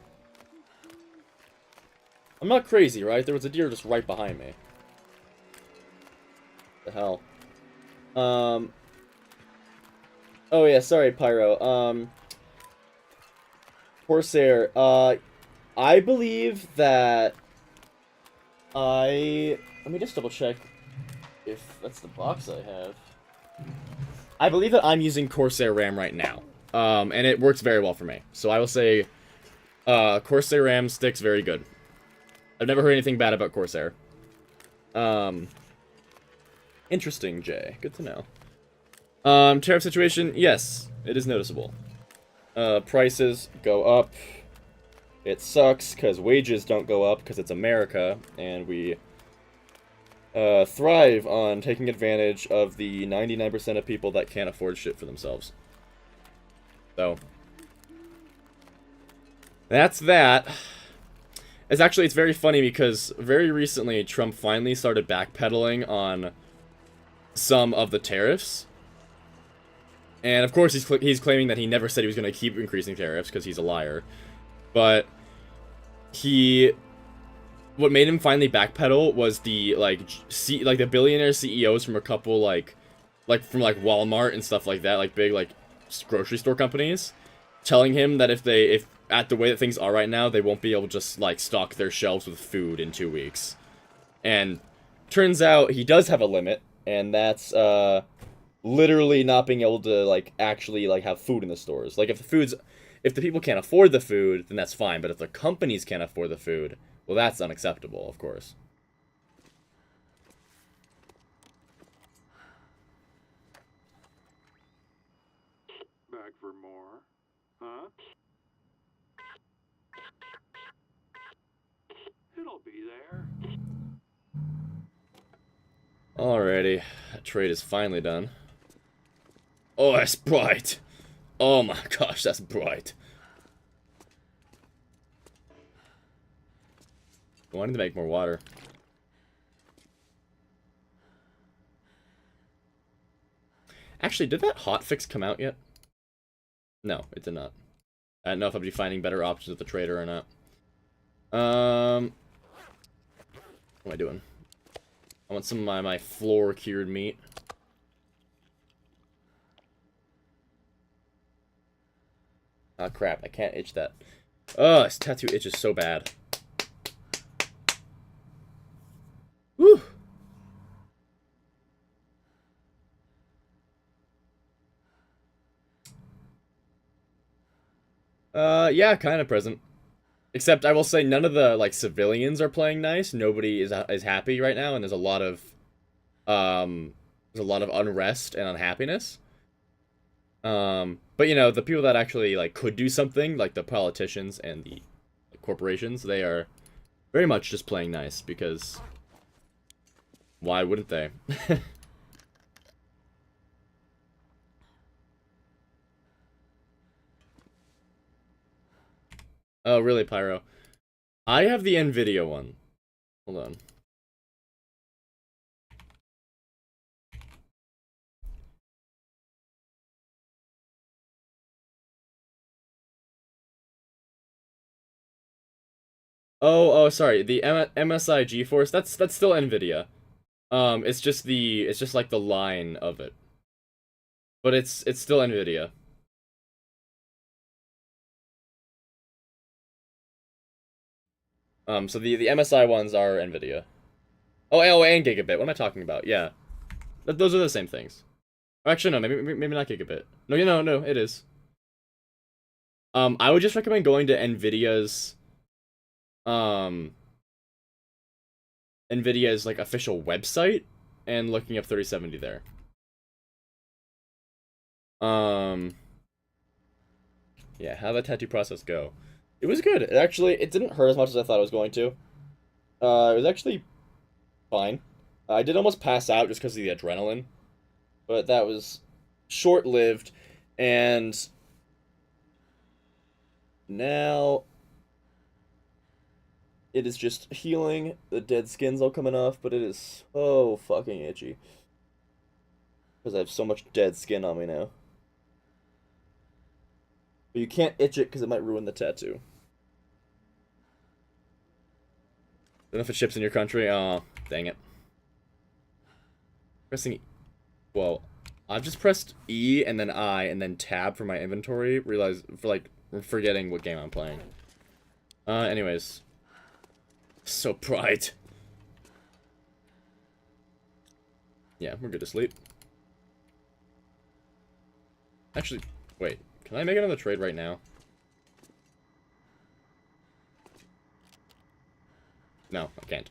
I'm not crazy, right? There was a deer just right behind me. The hell? Oh yeah, sorry, Pyro. Corsair, I believe that let me just double check if that's the box I have. I believe that I'm using Corsair RAM right now. And it works very well for me. So I will say, Corsair RAM sticks very good. I've never heard anything bad about Corsair. Interesting, Jay. Good to know. Tariff situation, yes, it is noticeable. Prices go up. It sucks, because wages don't go up, because it's America, and we thrive on taking advantage of the 99% of people that can't afford shit for themselves. So, that's that. It's very funny, because very recently, Trump finally started backpedaling on some of the tariffs. And, of course, he's claiming that he never said he was going to keep increasing tariffs, because he's a liar. But what made him finally backpedal was the the billionaire CEOs from a couple from Walmart and stuff like that, like big grocery store companies, telling him that if at the way that things are right now, they won't be able to just stock their shelves with food in 2 weeks. And turns out he does have a limit, and that's literally not being able to like actually like have food in the stores. Like if the people can't afford the food, then that's fine. But if the companies can't afford the food, well, that's unacceptable, of course. Back for more? Huh? It'll be there. Alrighty, that trade is finally done. Oh, that's bright. Oh my gosh, that's bright. I wanted to make more water. Actually, did that hotfix come out yet? No, it did not. I don't know if I'll be finding better options with the trader or not. What am I doing? I want some of my floor cured meat. Ah, crap, I can't itch that. Oh, this tattoo itches so bad. Woo! Yeah, kind of present. Except I will say none of the like civilians are playing nice. Nobody is happy right now, and there's a lot of unrest and unhappiness. But you know, the people that actually like could do something, like the politicians and the corporations, they are very much just playing nice because why wouldn't they? Oh, really, Pyro? I have the Nvidia one. Hold on. Oh, sorry. The MSI GeForce, that's still Nvidia. It's just like the line of it. But it's still Nvidia. So the MSI ones are Nvidia. Oh, and Gigabit. What am I talking about? Yeah. Those are the same things. Actually, no, maybe not Gigabit. No, it is. I would just recommend going to um Nvidia's like official website and looking up 3070 there. Yeah, how did the tattoo process go? It was good. It didn't hurt as much as I thought it was going to. It was actually fine. I did almost pass out just because of the adrenaline, but that was short-lived, and now it is just healing. The dead skin's all coming off, but it is so fucking itchy because I have so much dead skin on me now. But you can't itch it because it might ruin the tattoo. Don't know if it ships in your country. Oh, dang it. Pressing. Well, I've just pressed E and then I and then tab for my inventory. Forgetting what game I'm playing. Anyways. So bright. Yeah, we're good to sleep. Actually, wait. Can I make another trade right now? No, I can't.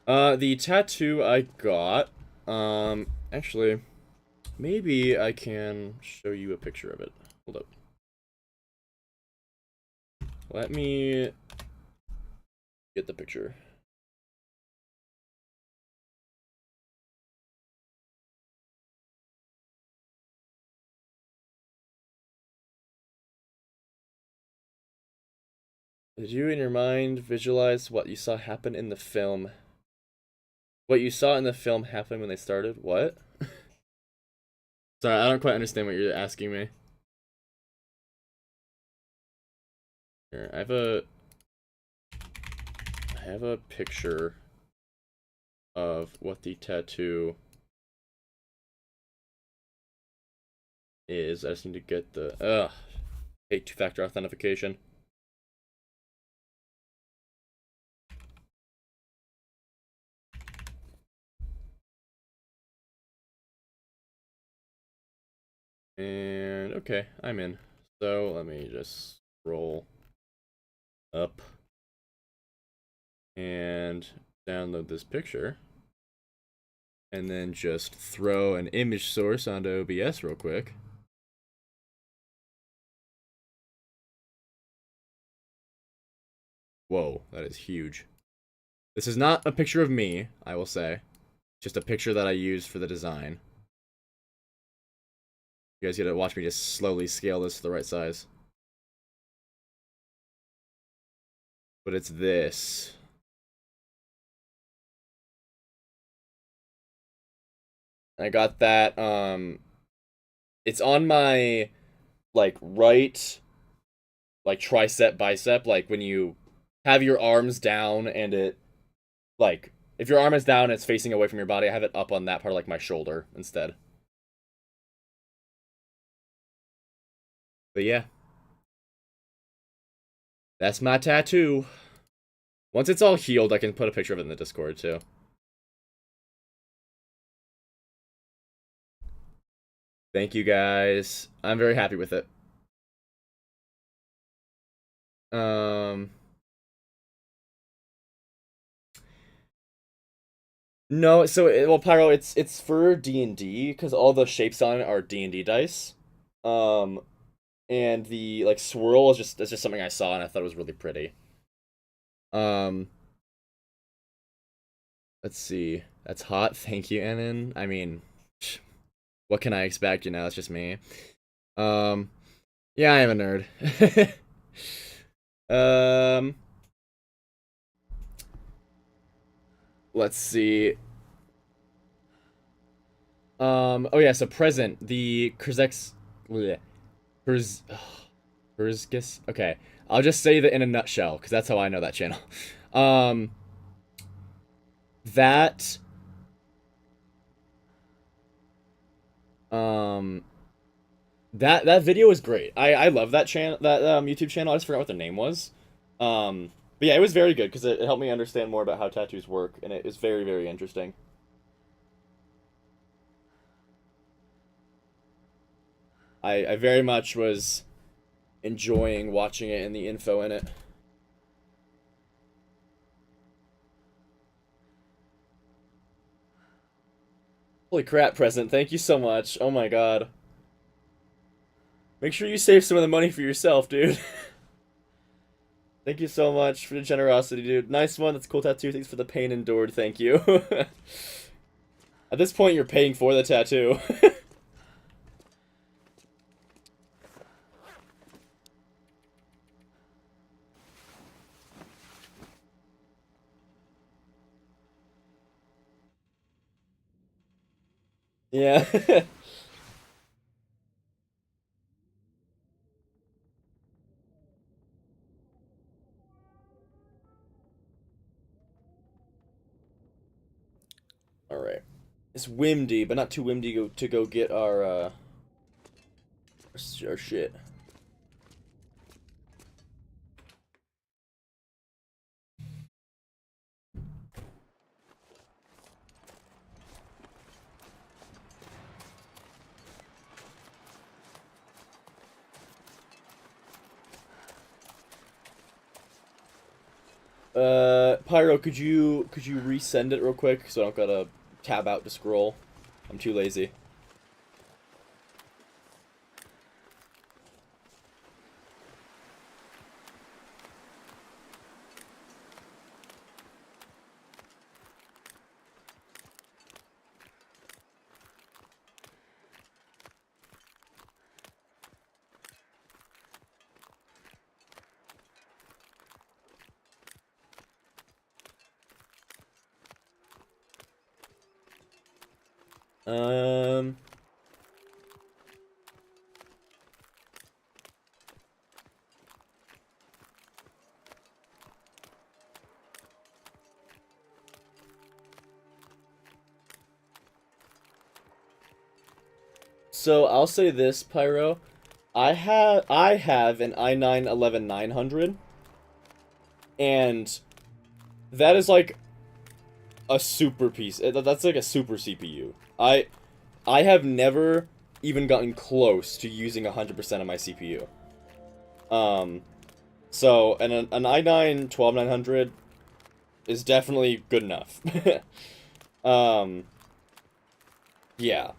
The tattoo I got, actually, maybe I can show you a picture of it. Hold up. Let me get the picture. Did you, in your mind, visualize what you saw happen in the film? What you saw in the film happen when they started? What? Sorry, I don't quite understand what you're asking me. Here, I have a picture of what the tattoo is. I just need to get the hate two-factor authentication. Okay, I'm in. So let me just scroll up and download this picture. And then just throw an image source onto OBS real quick. Whoa, that is huge. This is not a picture of me, I will say. Just a picture that I used for the design. You guys gotta watch me just slowly scale this to the right size. But it's this. I got that, it's on my, like, right, like, tricep, bicep, like, when you have your arms down and it, like, if your arm is down and it's facing away from your body, I have it up on that part of, like, my shoulder instead. But yeah. That's my tattoo. Once it's all healed, I can put a picture of it in the Discord, too. Thank you, guys. I'm very happy with it. No, so well, Pyro, it's for D&D because all the shapes on it are D&D dice. Um, and the like swirl is just something I saw and I thought it was really pretty. Um, let's see. That's hot. Thank you, Enan. I mean, what can I expect? You know, it's just me. Yeah, I am a nerd. Let's see. Oh yeah, so present, the Kurzex, Kurzgis, okay. I'll just say that in a nutshell, because that's how I know that channel. Um, that, that video is great. I love that channel, that, YouTube channel. I just forgot what the name was. But yeah, it was very good, because it helped me understand more about how tattoos work, and it is very, very interesting. I very much was enjoying watching it and the info in it. Holy crap, Present. Thank you so much. Oh my god. Make sure you save some of the money for yourself, dude. Thank you so much for the generosity, dude. Nice one. That's a cool tattoo. Thanks for the pain endured. Thank you. At this point, you're paying for the tattoo. Yeah. Alright. It's windy, but not too windy to go get our shit. Pyro, could you resend it real quick so I don't gotta tab out to scroll? I'm too lazy. Um. So I'll say this, Pyro. I have an i9-11900, and that is like a super piece. That's like a super CPU. I have never even gotten close to using 100% of my CPU. So, and an i9 12900 is definitely good enough. Yeah.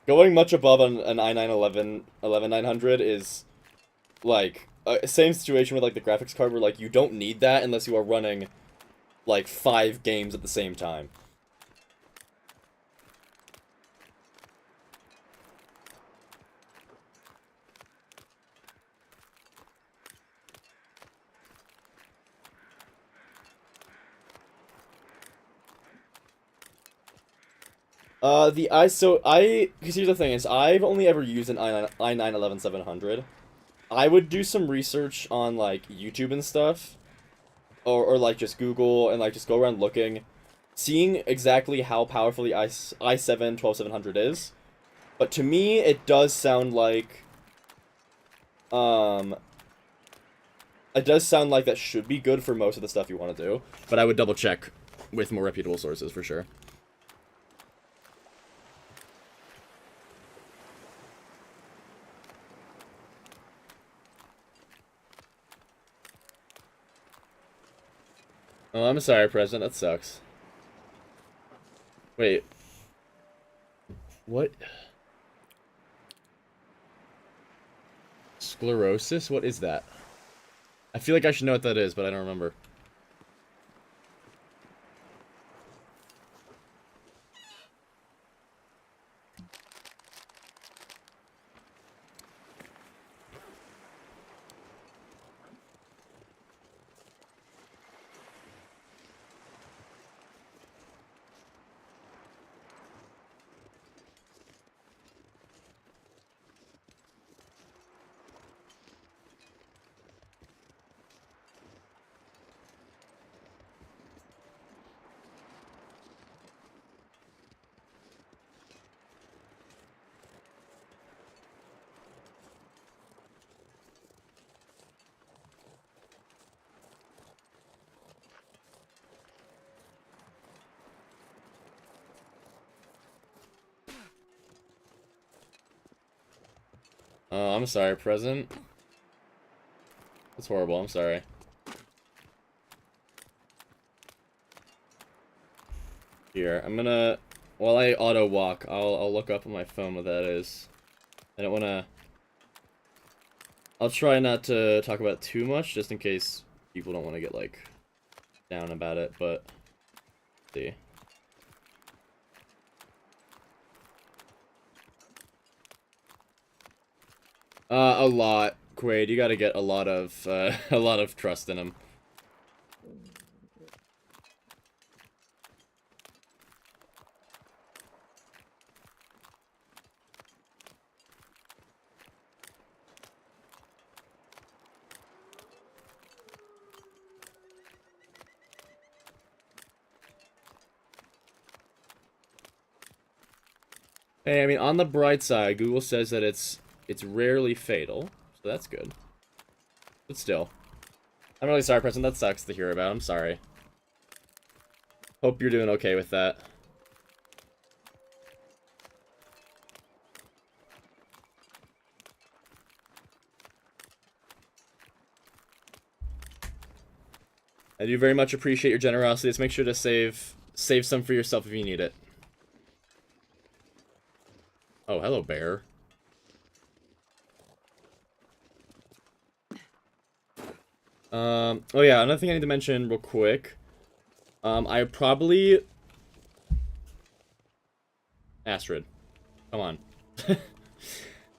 Going much above an i9 11900 is, like, same situation with, like, the graphics card where, like, you don't need that unless you are running, like, 5 games at the same time. Because here's the thing is, I've only ever used an i9 11700. I would do some research on, like, YouTube and stuff, or like, just Google, and, like, just go around looking, seeing exactly how powerful the i7 12700 is, but to me, it does sound like, that should be good for most of the stuff you want to do, but I would double check with more reputable sources, for sure. Oh, I'm sorry, President. That sucks. Wait. What? Sclerosis? What is that? I feel like I should know what that is, but I don't remember. Oh, I'm sorry, President. That's horrible, I'm sorry. Here, I'm gonna... While I auto-walk, I'll look up on my phone what that is. I don't wanna... I'll try not to talk about it too much, just in case people don't want to get, like, down about it, but... Let's see. A lot, Quaid. You gotta get a lot of trust in him. Hey, I mean, on the bright side, Google says that it's rarely fatal, so that's good. But still. I'm really sorry, President. That sucks to hear about. I'm sorry. Hope you're doing okay with that. I do very much appreciate your generosity. Let's make sure to save some for yourself if you need it. Oh, hello, bear. Oh yeah, another thing I need to mention real quick. I probably... Astrid. Come on.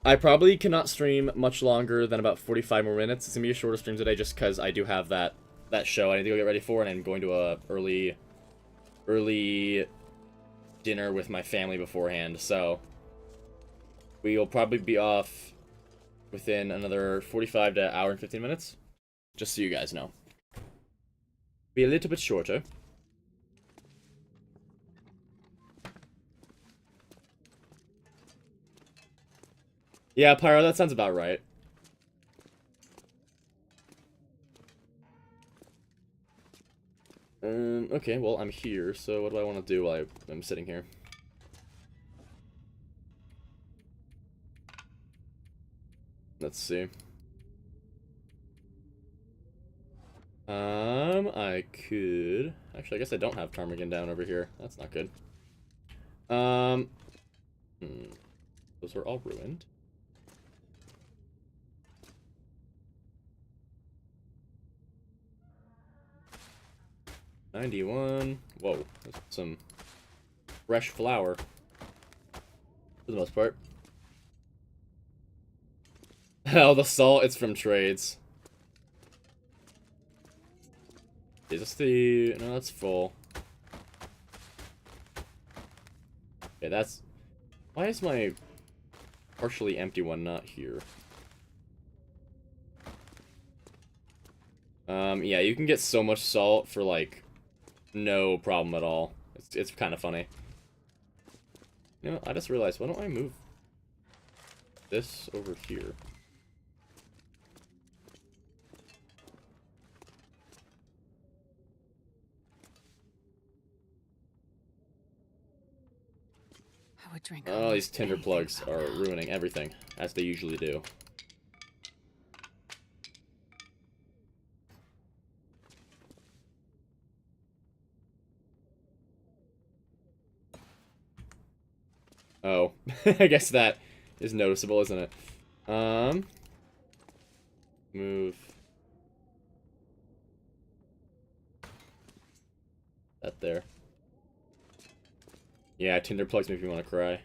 I probably cannot stream much longer than about 45 more minutes. It's gonna be a shorter stream today just because I do have that show I need to go get ready for, and I'm going to a early dinner with my family beforehand, so we'll probably be off within another 45 to hour and 15 minutes. Just so you guys know. Be a little bit shorter. Yeah, Pyro, that sounds about right. Okay, well, I'm here, so what do I want to do while I'm sitting here? Let's see. I could... Actually, I guess I don't have ptarmigan down over here. That's not good. Those are all ruined. $91. Whoa, that's some fresh flour for the most part. Hell, the salt, it's from trades. Is this the... No, that's full. Okay, that's... Why is my partially empty one not here? Yeah, you can get so much salt for, like, no problem at all. It's kind of funny. You know, I just realized, why don't I move this over here? I would drink. Oh, these almost tinder anything plugs from are that. ruining everything, as they usually do. Oh, I guess that is noticeable, isn't it? Move that there. Yeah, tinder plugs make me want to cry.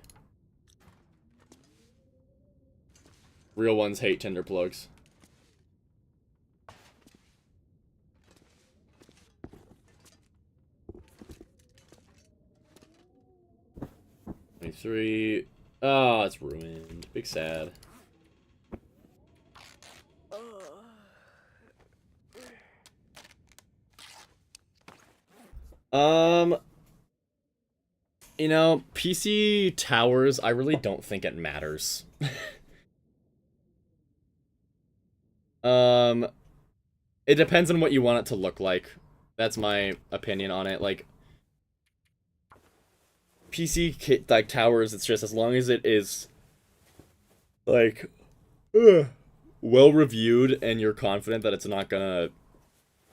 Real ones hate tinder plugs. $23. Oh, it's ruined. Big sad. You know, PC towers, I really don't think it matters. It depends on what you want it to look like. That's my opinion on it. Like, PC like towers, it's just as long as it is like well reviewed and you're confident that it's not gonna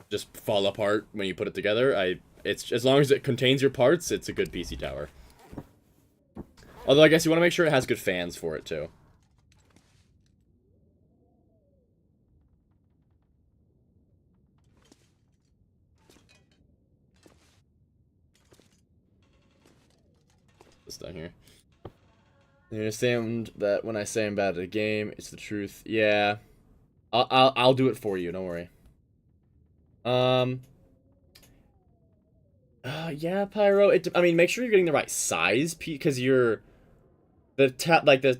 just fall apart when you put it together. It's as long as it contains your parts, it's a good PC tower. Although I guess you want to make sure it has good fans for it too. This down here. You understand that when I say I'm bad at a game, it's the truth. Yeah, I'll do it for you. Don't worry. Yeah, Pyro. I mean, make sure you're getting the right size, because the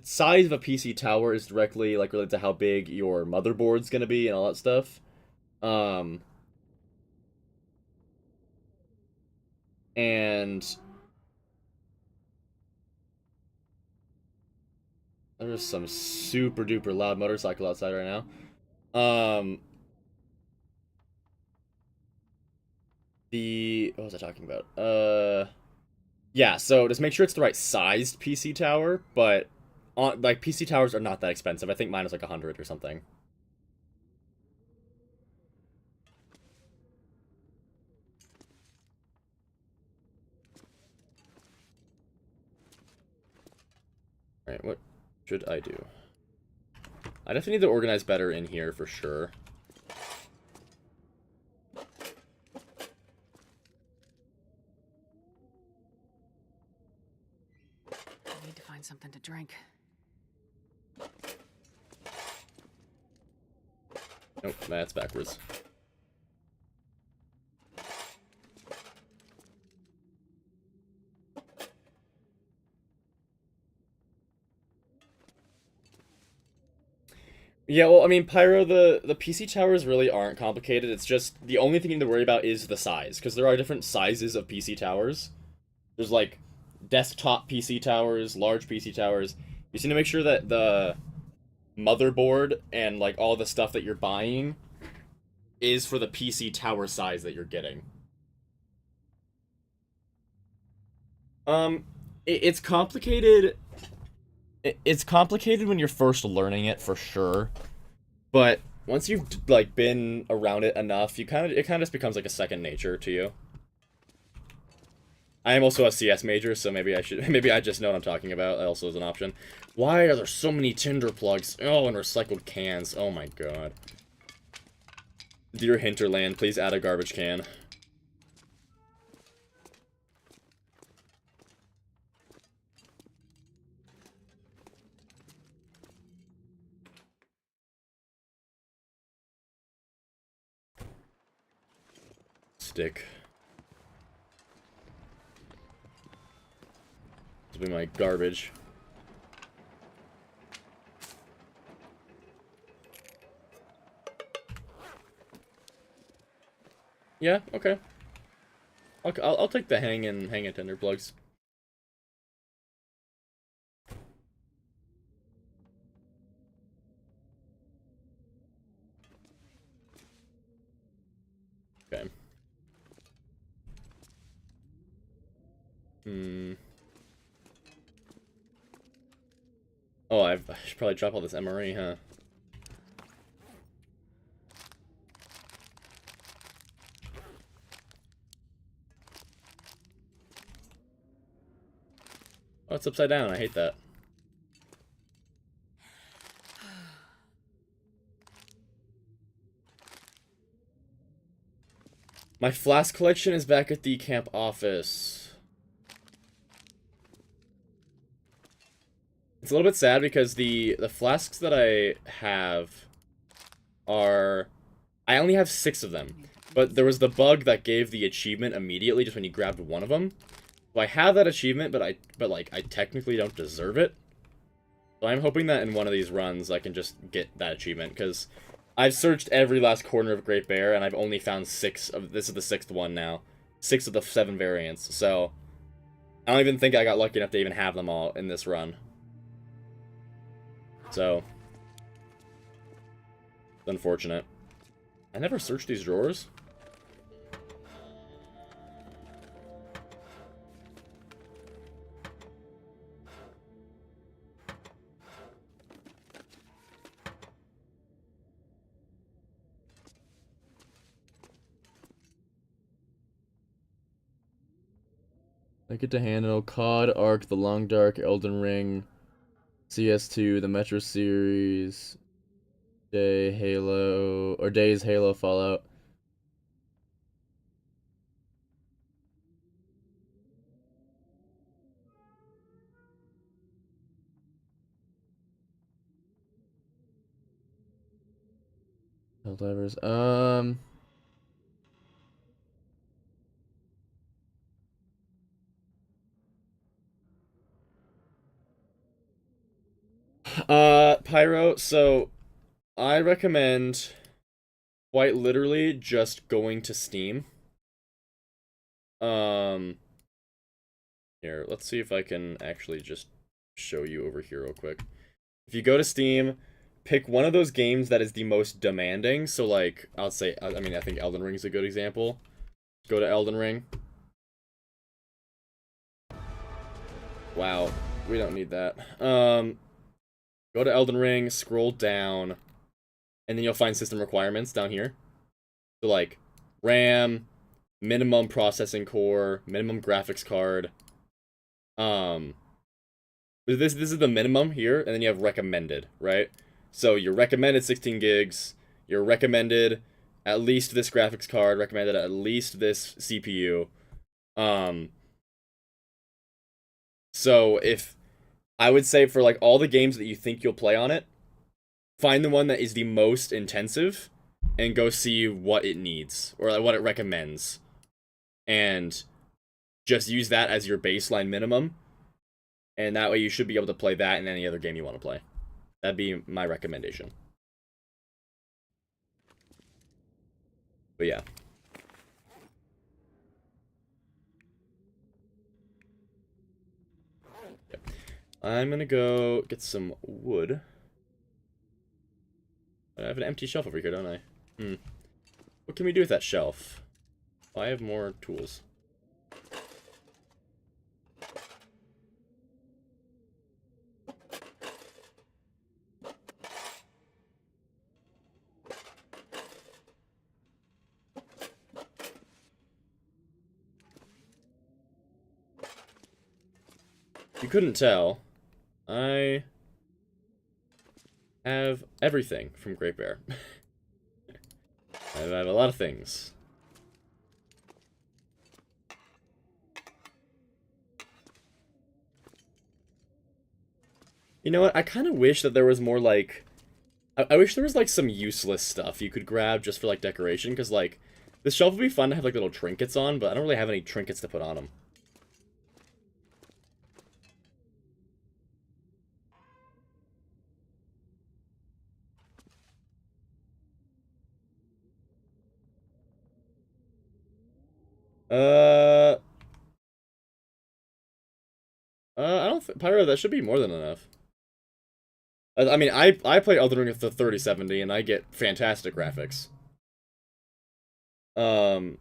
size of a PC tower is directly like related to how big your motherboard's gonna be and all that stuff. And there's some super duper loud motorcycle outside right now. What was I talking about? Yeah, so just make sure it's the right sized PC tower, but like PC towers are not that expensive. I think mine is like 100 or something. Alright, what should I do? I definitely need to organize better in here for sure. I need to find something to drink. Nope, that's backwards. Yeah, well, I mean, Pyro, the PC towers really aren't complicated. It's just, the only thing you need to worry about is the size, because there are different sizes of PC towers. There's, like, desktop PC towers, large PC towers. You just need to make sure that the motherboard and, like, all the stuff that you're buying is for the PC tower size that you're getting. It's complicated It's complicated when you're first learning it for sure, but once you've like been around it enough, it kind of just becomes like a second nature to you. I am also a CS major, so maybe I just know what I'm talking about. That also is an option. Why are there so many tinder plugs? Oh, and recycled cans. Oh my god. Dear Hinterland, please add a garbage can. Stick. This will be my garbage. Yeah, okay. I'll take the hang and tinder plugs. Okay. Oh, I should probably drop all this MRE, huh? Oh, it's upside down. I hate that. My flask collection is back at the camp office. It's a little bit sad because the flasks that I have are... I only have 6 of them. But there was the bug that gave the achievement immediately just when you grabbed one of them. So I have that achievement, but I technically don't deserve it. So I'm hoping that in one of these runs I can just get that achievement, because I've searched every last corner of Great Bear, and I've only found 6 of... This is the 6th one now. 6 of the 7 variants, so... I don't even think I got lucky enough to even have them all in this run. So... It's unfortunate. I never searched these drawers. I get to handle COD, Ark, The Long Dark, Elden Ring, CS2, the Metro series, Days, Halo, Fallout. Helldivers. Pyro, so I recommend quite literally just going to Steam. Here, let's see if I can actually just show you over here real quick. If you go to Steam, pick one of those games that is the most demanding. So, like, I think Elden Ring is a good example. Go to Elden Ring. Wow, we don't need that. Go to Elden Ring, scroll down, and then you'll find system requirements down here. So, like, RAM, minimum processing core, minimum graphics card. This is the minimum here, and then you have recommended, right? So your recommended 16 gigs, your recommended at least this graphics card, recommended at least this CPU. So if I would say for like all the games that you think you'll play on it, find the one that is the most intensive and go see what it needs or like what it recommends. And just use that as your baseline minimum. And that way you should be able to play that in any other game you want to play. That'd be my recommendation. But yeah. Yep. I'm gonna go get some wood. I have an empty shelf over here, don't I? What can we do with that shelf? Oh, I have more tools. you couldn't tell, I have everything from Great Bear. I have a lot of things. You know what? I kind of wish that there was more, like... I wish there was, like, some useless stuff you could grab just for, like, decoration, because, like, this shelf would be fun to have, like, little trinkets on, but I don't really have any trinkets to put on them. I don't think... Pyro, that should be more than enough. I mean, I play Elden Ring with the 3070, and I get fantastic graphics. Because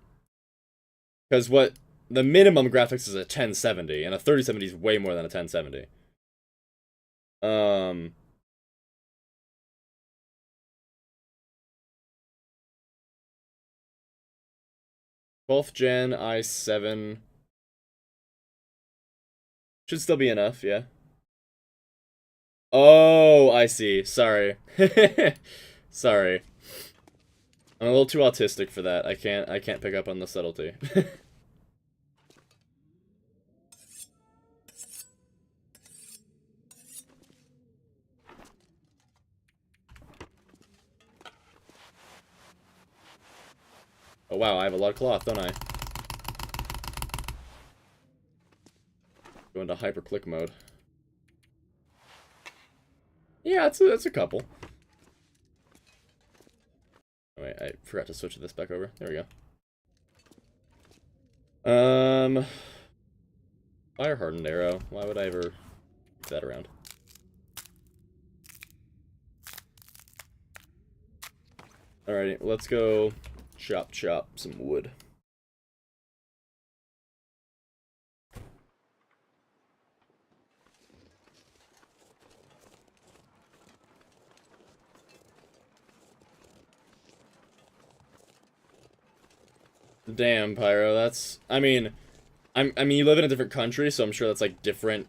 what... The minimum graphics is a 1070, and a 3070 is way more than a 1070. 12th gen i7 should still be enough, yeah. Oh, I see. Sorry. Sorry. I'm a little too autistic for that. I can't pick up on the subtlety. Oh wow, I have a lot of cloth, don't I? Go into hyper-click mode. Yeah, that's a couple. Oh, wait, I forgot to switch this back over. There we go. Fire hardened arrow. Why would I ever keep that around? Alrighty, let's go chop some wood. Damn, Pyro, that's... I mean, you live in a different country, so I'm sure that's, like, different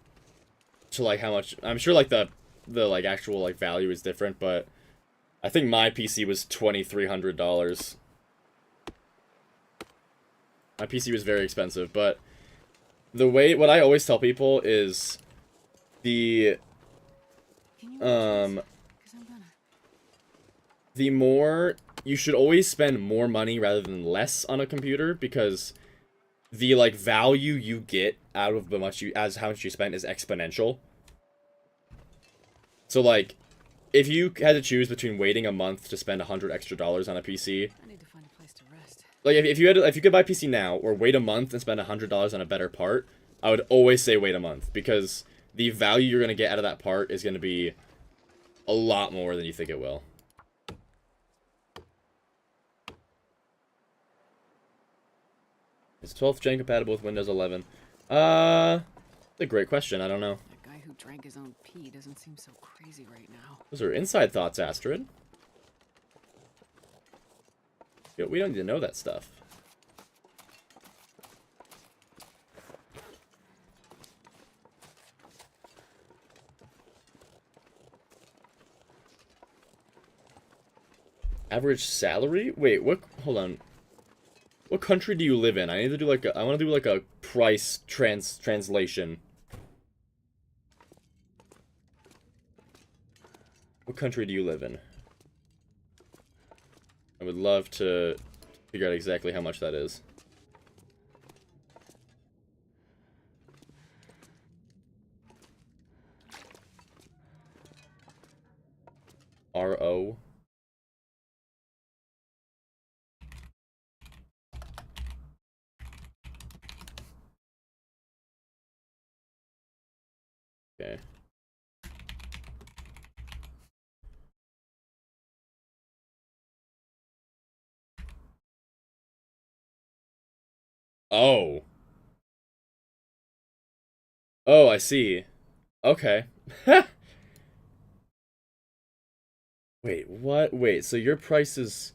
to, like, how much... I'm sure, like, the like, actual, like, value is different, but I think my PC was $2,300. My PC was very expensive, but what I always tell people is the more you should always spend more money rather than less on a computer, because the like value you get out of how much you spend is exponential. So like, if you had to choose between waiting a month to spend $100 extra on a PC, I need to find a place to rest. like if you could buy a PC now or wait a month and spend $100 on a better part, I would always say wait a month, because the value you're gonna get out of that part is gonna be a lot more than you think it will. Is 12th gen compatible with Windows 11? That's a great question. I don't know. That guy who drank his own pee doesn't seem so crazy right now. Those are inside thoughts, Astrid. We don't need to know that stuff. Average salary? Wait, what? Hold on. What country do you live in? I need to do like I want to do like a price translation. What country do you live in? I would love to figure out exactly how much that is. RO. Okay. Oh. Oh, I see. Okay. Wait, what? Wait, so your price is...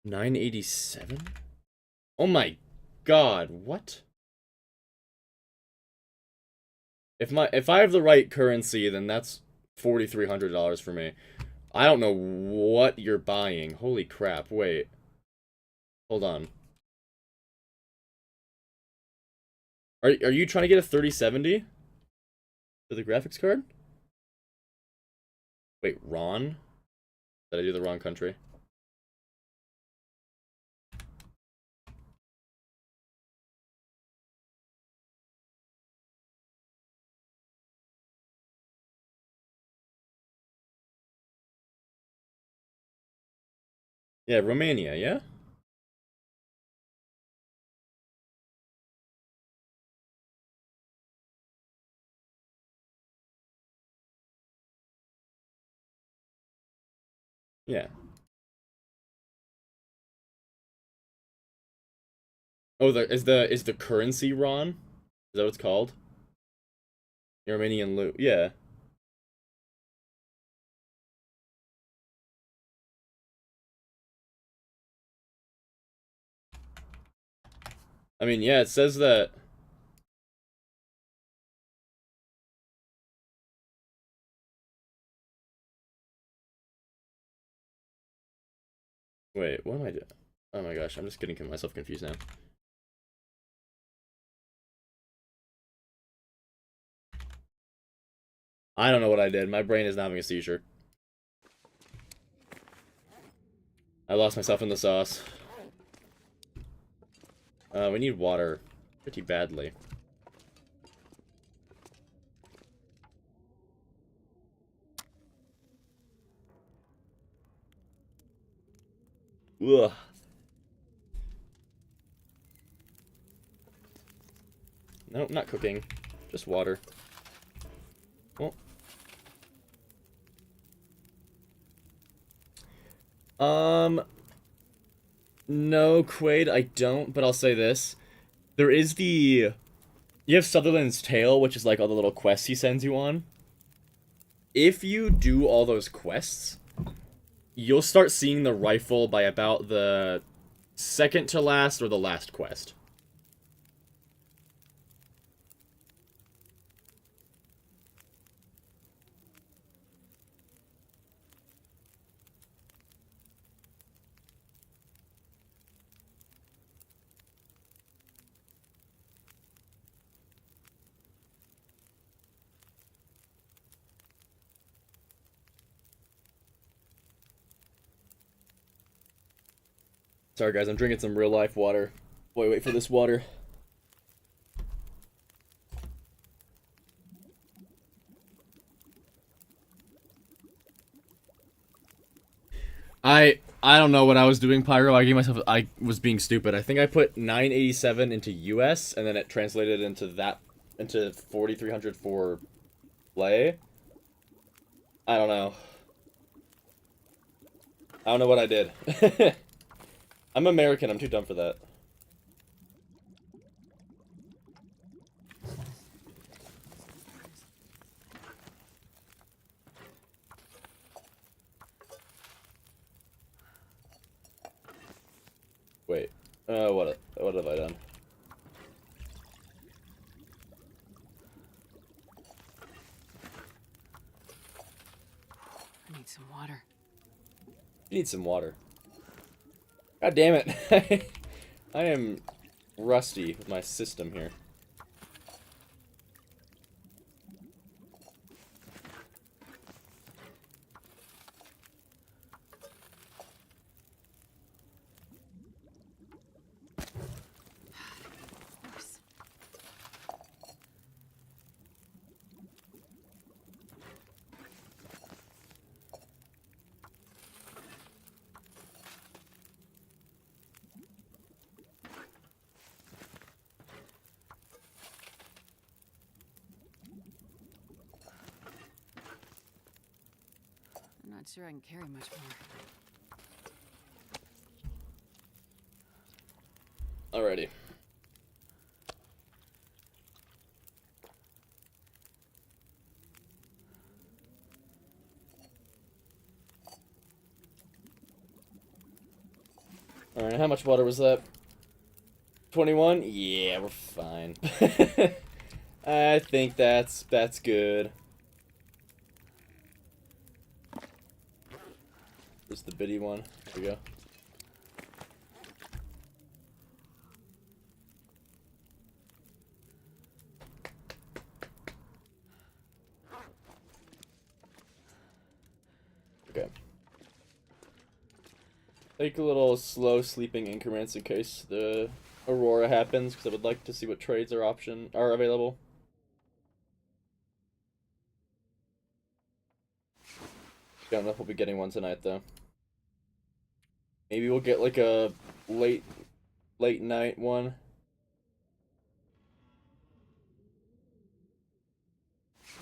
$987? Oh my god, what? If I have the right currency, then that's $4,300 for me. I don't know what you're buying. Holy crap, wait. Hold on. Are you trying to get a 3070 for the graphics card? Wait, Ron? Did I do the wrong country? Yeah, Romania, yeah? Yeah. Oh, is the currency Ron? Is that what it's called? Romanian loot. Yeah. I mean, yeah, it says that. Wait, what am I doing? Oh my gosh, I'm just getting myself confused now. I don't know what I did. My brain is not having a seizure. I lost myself in the sauce. We need water pretty badly. Ugh. Nope, not cooking. Just water. Well. No, Quaid, I don't, but I'll say this. There is the... You have Sutherland's Tale, which is like all the little quests he sends you on. If you do all those quests, you'll start seeing the rifle by about the second to last or the last quest. Sorry guys, I'm drinking some real life water. Boy, wait for this water. I don't know what I was doing, Pyro. I was being stupid. I think I put 987 into US and then it translated into 4300 for play. I don't know. I don't know what I did. I'm American. I'm too dumb for that. Wait. What have I done? I need some water. You need some water. God damn it. I am rusty with my system here. Of course. I'm not sure I can carry much more. Alrighty. Alright, how much water was that? 21? Yeah, we're fine. I think that's good. There's the biddy one. There we go. Okay. Take a little slow sleeping increments in case the Aurora happens, because I would like to see what trades are available. Don't know if we'll be getting one tonight though. Maybe we'll get like a late night one.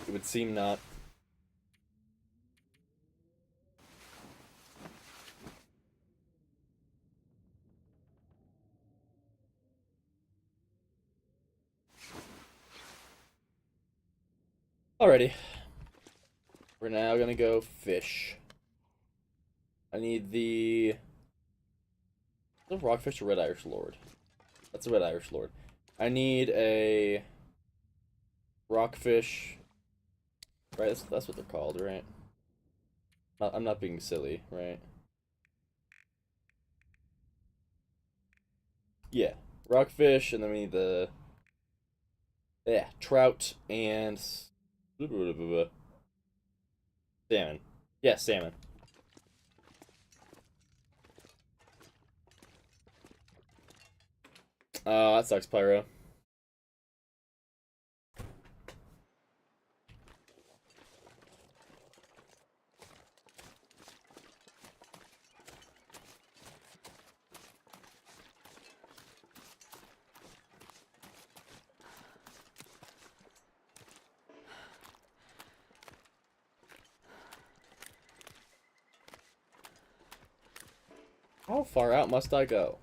It would seem not. Alrighty. We're now gonna go fish. I need the Rockfish or Red Irish Lord? That's a Red Irish Lord. I need a Rockfish. Right, that's what they're called, right? I'm not being silly, right? Yeah, Rockfish, and then we need the trout and salmon. Yeah, salmon. That sucks, Pyro. How far out must I go?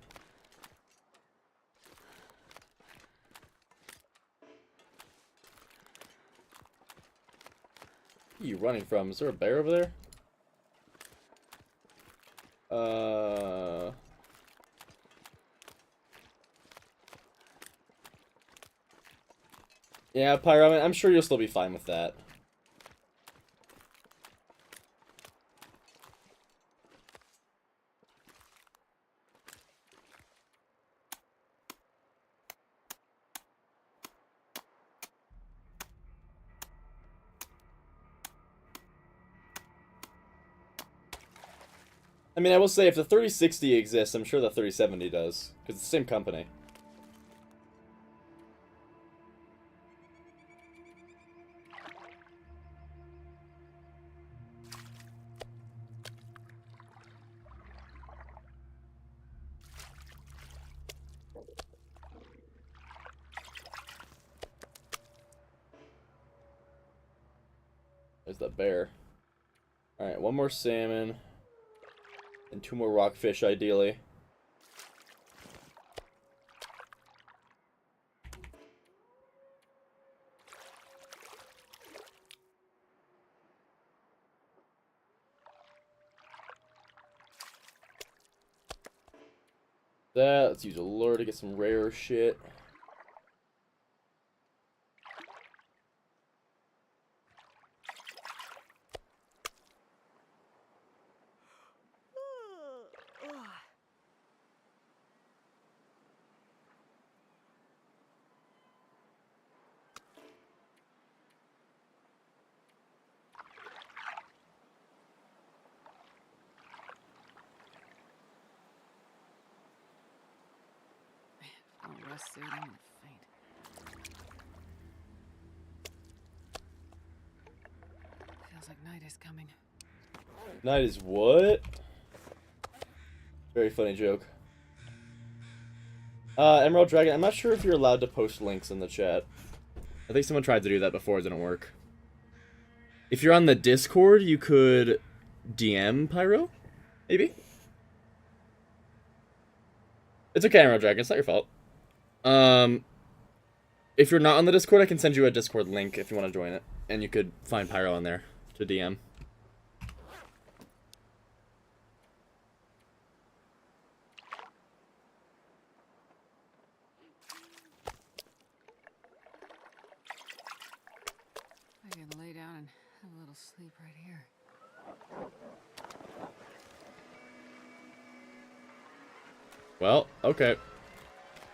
Where are you running from? Is there a bear over there? Yeah, Pyro, I mean, I'm sure you'll still be fine with that. I mean, I will say, if the 3060 exists, I'm sure the 3070 does. Because it's the same company. There's that bear. Alright, one more salmon. And 2 more rockfish, ideally. Let's use a lure to get some rare shit. I'll rest soon. I'm gonna faint. Feels like night is coming. Night is what? Very funny joke. Emerald Dragon, I'm not sure if you're allowed to post links in the chat. I think someone tried to do that before, it didn't work. If you're on the Discord, you could DM Pyro? Maybe? It's okay, Emerald Dragon, it's not your fault. If you're not on the Discord, I can send you a Discord link if you want to join it. And you could find Pyro on there to DM. little sleep right here. Well, okay.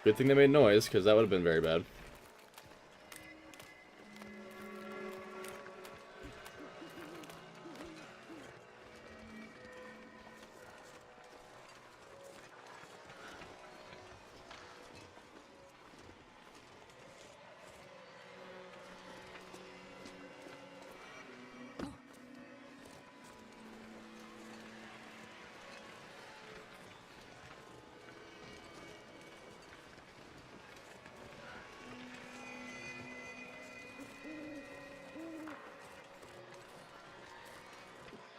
Good thing they made noise, because that would have been very bad.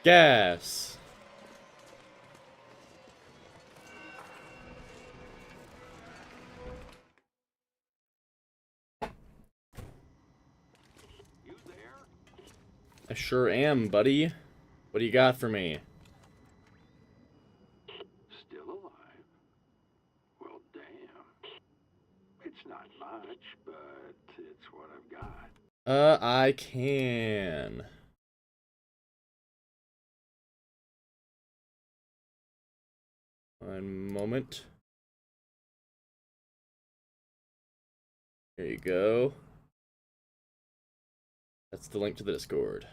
Gas. You there? I sure am, buddy. What do you got for me? Still alive? Well, damn. It's not much, but it's what I've got. I can. One moment. Here you go. That's the link to the Discord.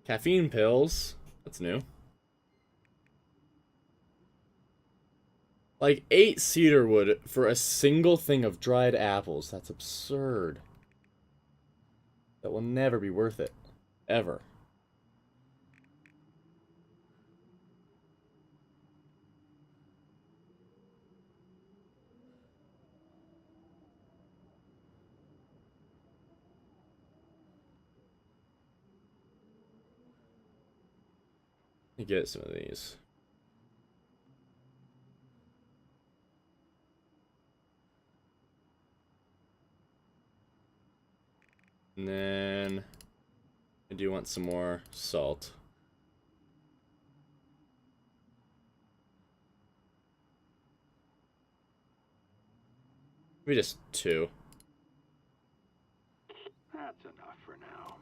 Caffeine pills. That's new. Like 8 cedar wood for a single thing of dried apples. That's absurd. That will never be worth it. Ever. Let me get some of these. And then I do want some more salt. Maybe just 2. That's enough for now.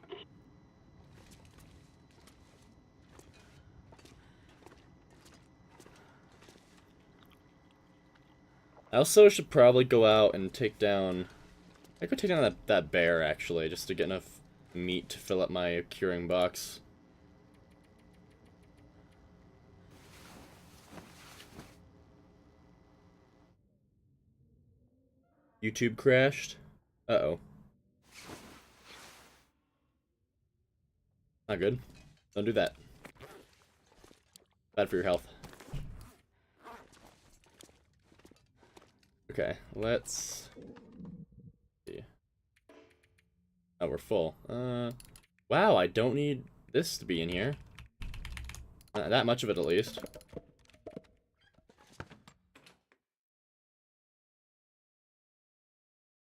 I also should probably go out and take down... I could take down that bear, actually, just to get enough meat to fill up my curing box. YouTube crashed? Uh-oh. Not good. Don't do that. Bad for your health. Okay, let's see. Oh, we're full. Wow, I don't need this to be in here. Not that much of it, at least.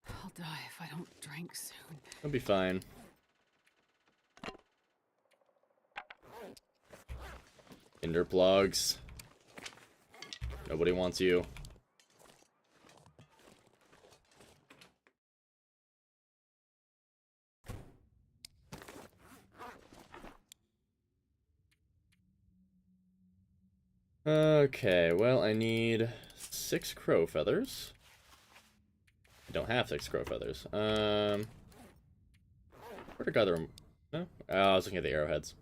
I'll die if I don't drink soon. It'll be fine. Ender plugs. Nobody wants you. Okay, well, I need 6 crow feathers. I don't have 6 crow feathers. Where'd I gather them? No? Oh, I was looking at the arrowheads.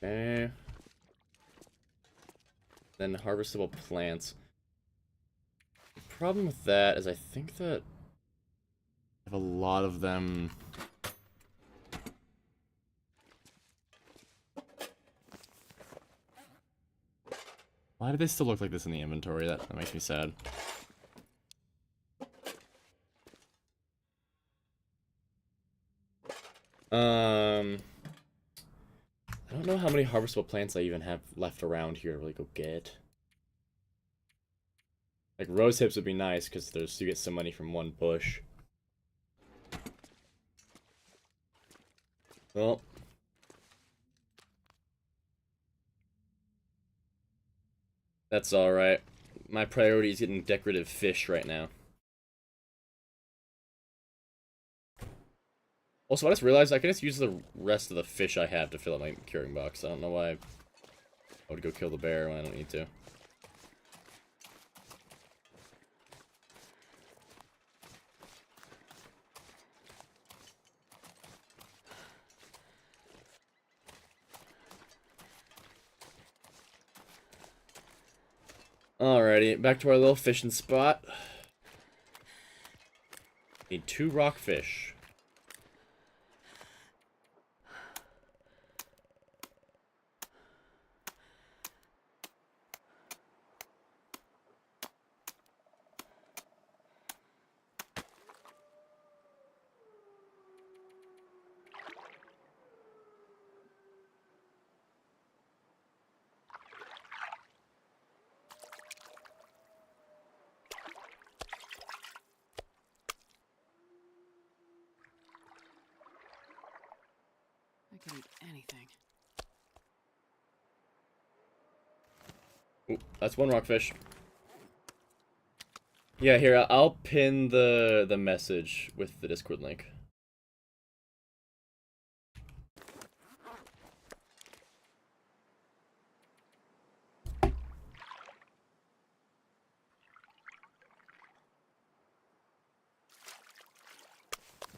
Okay. Then harvestable plants. The problem with that is I think that I have a lot of them. Why do they still look like this in the inventory? That makes me sad. I don't know how many harvestable plants I even have left around here to really go get. Like, rose hips would be nice, because there's you get some money from one bush. Well. That's alright. My priority is getting decorative fish right now. Also, I just realized I can just use the rest of the fish I have to fill up my curing box. I don't know why I would go kill the bear when I don't need to. Alrighty, back to our little fishing spot. Need 2 rockfish. I could eat anything. Ooh, that's 1 rockfish. Yeah, here, I'll pin the message with the Discord link.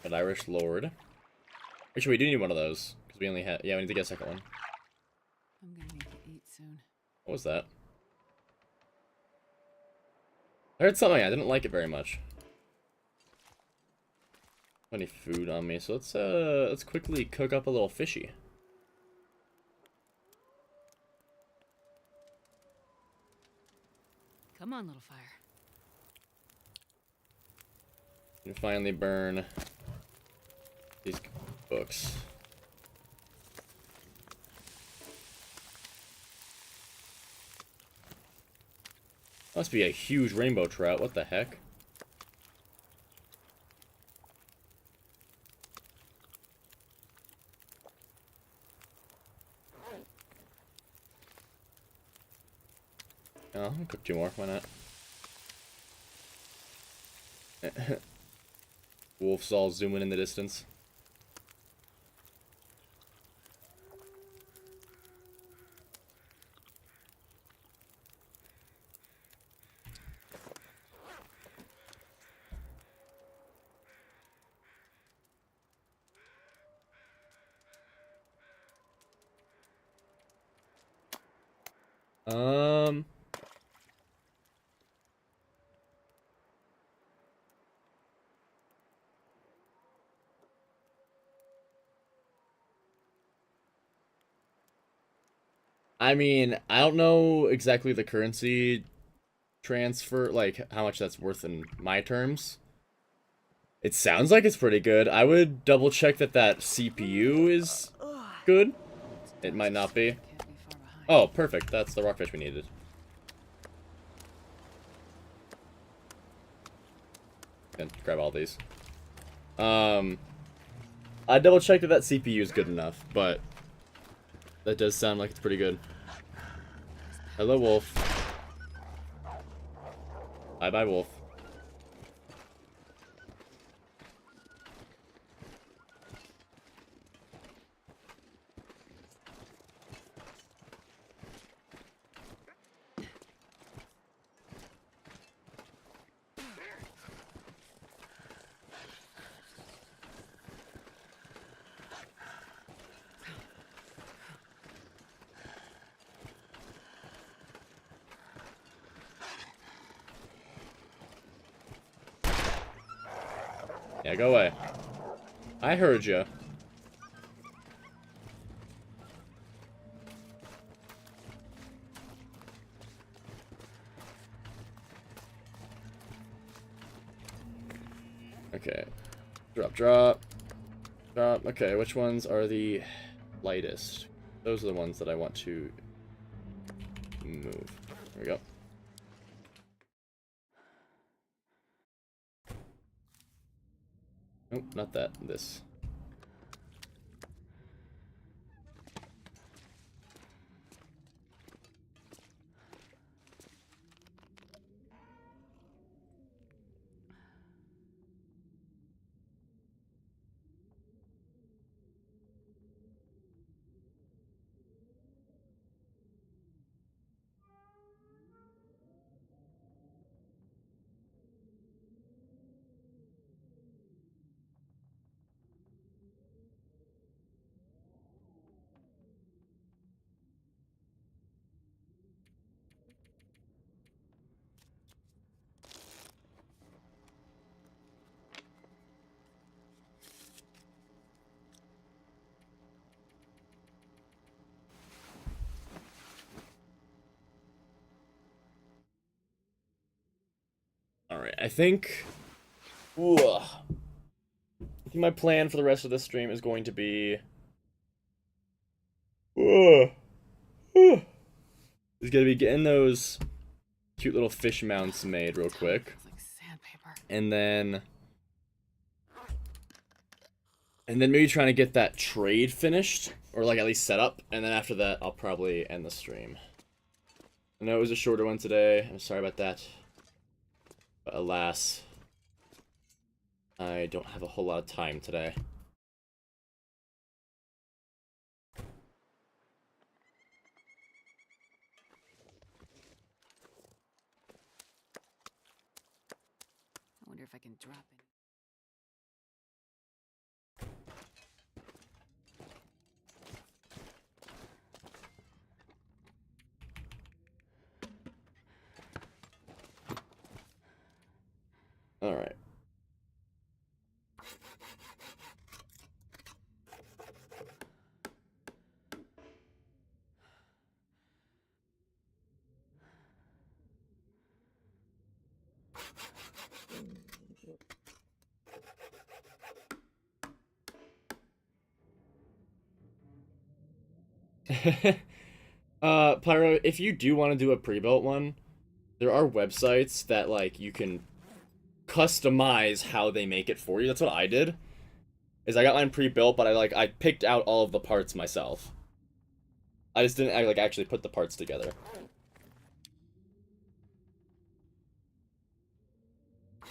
An Irish Lord. Actually, we do need one of those. Because we only have... Yeah, we need to get a second one. I'm gonna need to eat soon. What was that? I heard something. I didn't like it very much. Plenty of food on me, so let's quickly cook up a little fishy. Come on, little fire. And finally burn these books. Must be a huge rainbow trout. What the heck? Oh, I'll cook 2 more. Why not? Wolf's all zooming in the distance. I mean, I don't know exactly the currency transfer, like how much that's worth in my terms. It sounds like it's pretty good. I would double check that that CPU is good. It might not be. Can't be far behind. Oh, perfect. That's the rockfish we needed. And grab all these. I double checked that that CPU is good enough, but that does sound like it's pretty good. Hello, wolf. Bye-bye, wolf. Yeah, go away. I heard you. Okay. Drop, drop. Drop. Okay, which ones are the lightest? Those are the ones that I want to move. There we go. Nope, not that. This. I think. Ooh, I think my plan for the rest of this stream is going to be. Is gonna be getting those cute little fish mounts made real quick, It's like sandpaper. and then maybe trying to get that trade finished, or like at least set up, and then after that I'll probably end the stream. I know it was a shorter one today. I'm sorry about that. But alas, I don't have a whole lot of time today. I wonder if I can drop it. Alright. Pyro, if you do want to do a pre-built one, there are websites that, like, you can customize how they make it for you. That's what I did. Is I got mine pre-built, but I picked out all of the parts myself. I just didn't actually put the parts together. I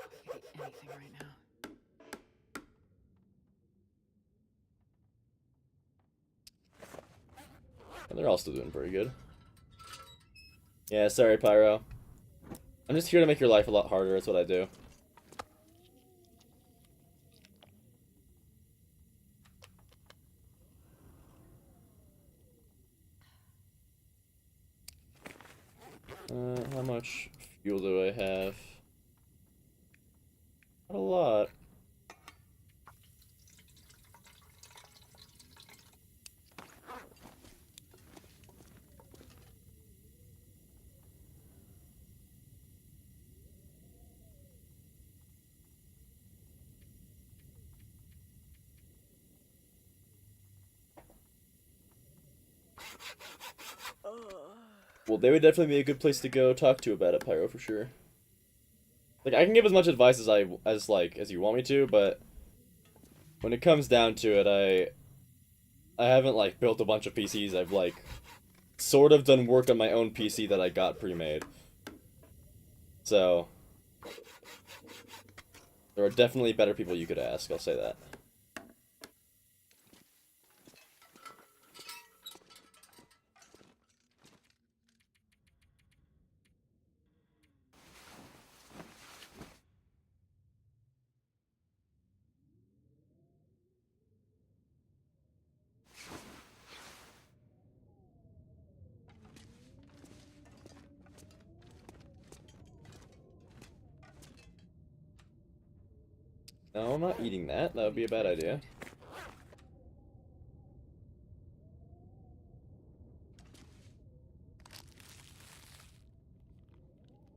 could eat anything right now. And they're all still doing pretty good. Yeah, sorry, Pyro. I'm just here to make your life a lot harder. That's what I do. How much fuel do I have? Not a lot. Well, they would definitely be a good place to go talk to about it, Pyro, for sure. Like, I can give as much advice as you want me to, but when it comes down to it, I haven't, like, built a bunch of PCs. I've, like, sort of done work on my own PC that I got pre-made. So, there are definitely better people you could ask, I'll say that. No, I'm not eating that. That would be a bad idea.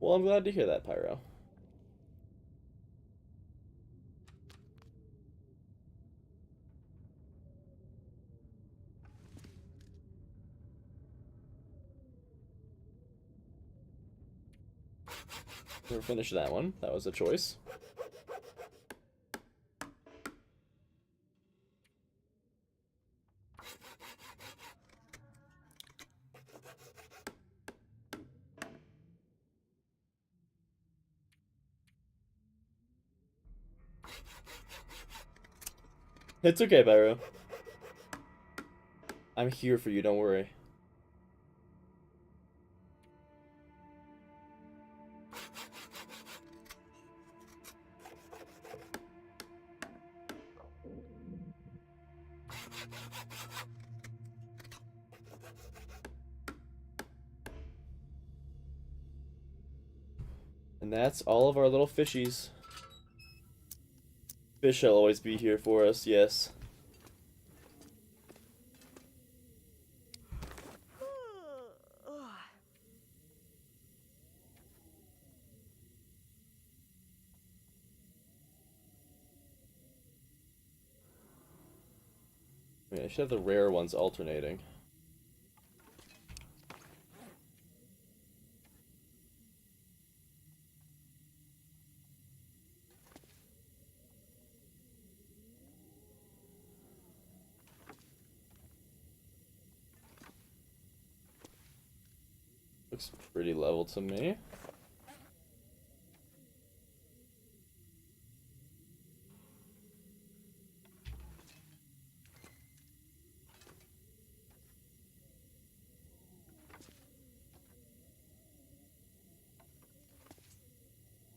Well, I'm glad to hear that, Pyro. Never finished that one. That was a choice. It's okay, Pyro. I'm here for you, don't worry. And that's all of our little fishies. Fish shall always be here for us, yes. Yeah, I should have the rare ones alternating. Looks pretty level to me.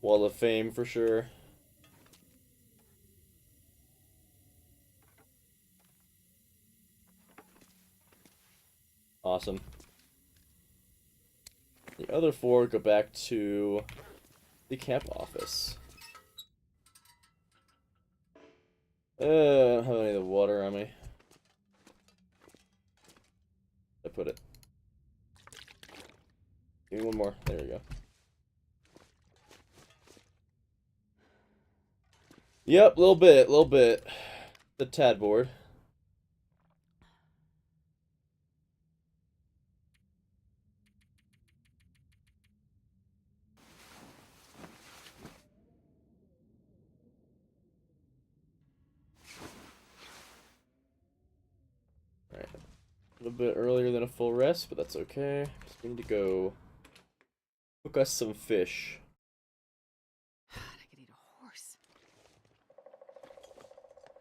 Wall of Fame for sure. Awesome. The other 4 go back to the camp office. I don't have any of the water on me. I put it. Give me one more. There we go. Yep, little bit. The tad board. Alright. A little bit earlier than a full rest, but that's okay. Just need to go cook us some fish. I could eat a horse.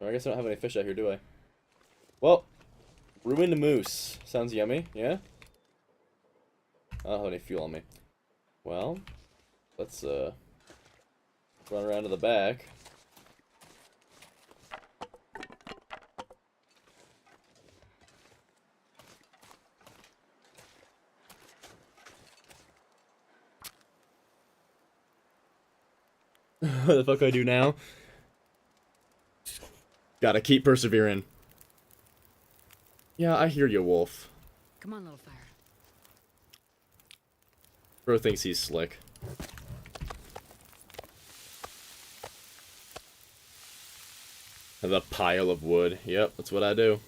Oh, I guess I don't have any fish out here, do I? Well, ruined moose. Sounds yummy, yeah? I don't have any fuel on me. Well, let's run around to the back. What the fuck do I do now? Gotta keep persevering. Yeah, I hear you, Wolf. Come on, little fire. Bro thinks he's slick. Have a pile of wood. Yep, that's what I do.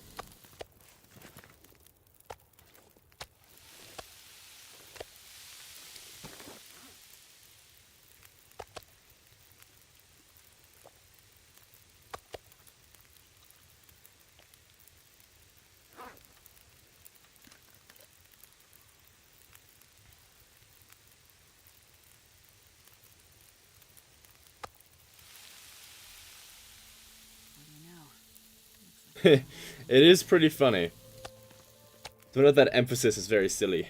What do you know? It is pretty funny. Don't know if that emphasis is very silly.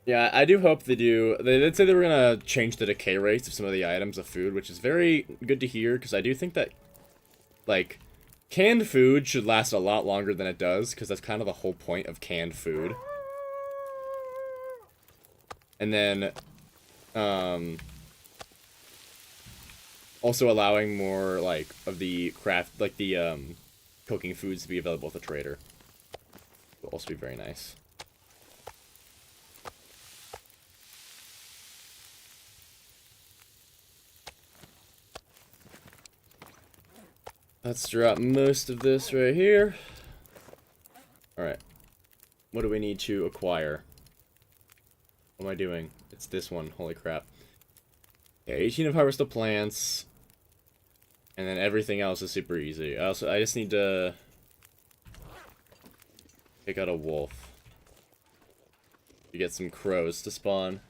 Yeah, I do hope they do. They did say they were gonna change the decay rates of some of the items of food, which is very good to hear, because I do think that, like, canned food should last a lot longer than it does, because that's kind of the whole point of canned food. And then, also allowing more, like, of the craft, like, the, cooking foods to be available at the trader. Will also be very nice. Let's drop most of this right here. Alright. What do we need to acquire? What am I doing? It's this one. Holy crap. Yeah, 18 of harvest the plants. And then everything else is super easy. I just need to pick out a wolf. To get some crows to spawn.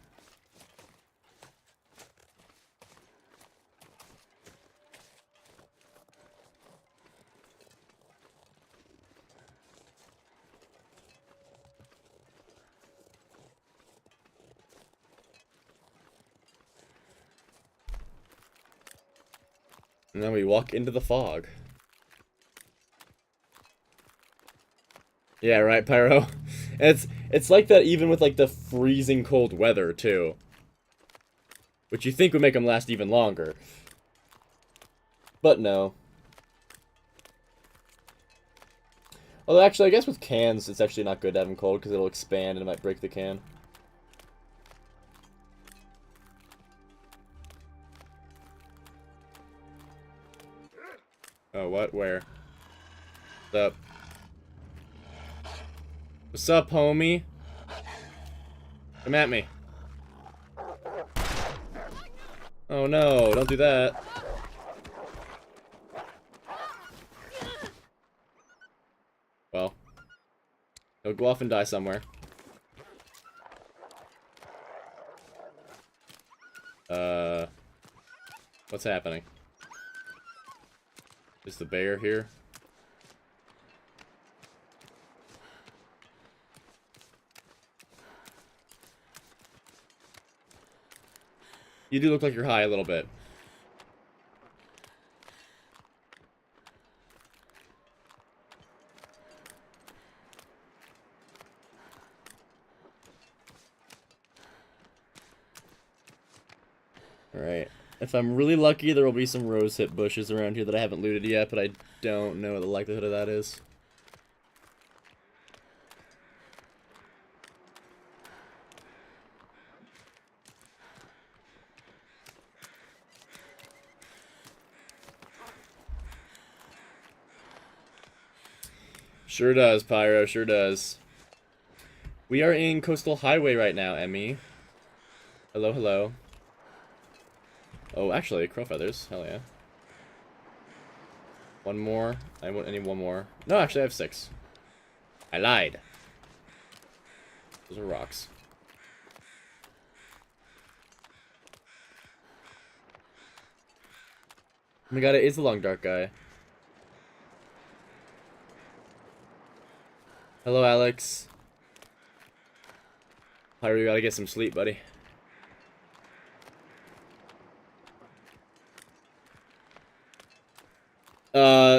And then we walk into the fog. Yeah, right, Pyro? It's like that even with, like, the freezing cold weather, too. Which you think would make them last even longer. But no. Although, actually, I guess with cans, it's actually not good to have them cold, because it'll expand and it might break the can. What? Where? What's up? What's up, homie? Come at me. Oh no, don't do that. Well, he'll go off and die somewhere. What's happening? Is the bear here? You do look like you're high a little bit. Alright. If I'm really lucky, there will be some rosehip bushes around here that I haven't looted yet, but I don't know what the likelihood of that is. Sure does, Pyro, sure does. We are in Coastal Highway right now, Emmy. Hello, hello. Oh, actually, crow feathers. Hell yeah. One more. I need one more. No, actually, I have 6. I lied. Those are rocks. Oh my god, it is the long dark guy. Hello, Alex. Pyro, you gotta get some sleep, buddy.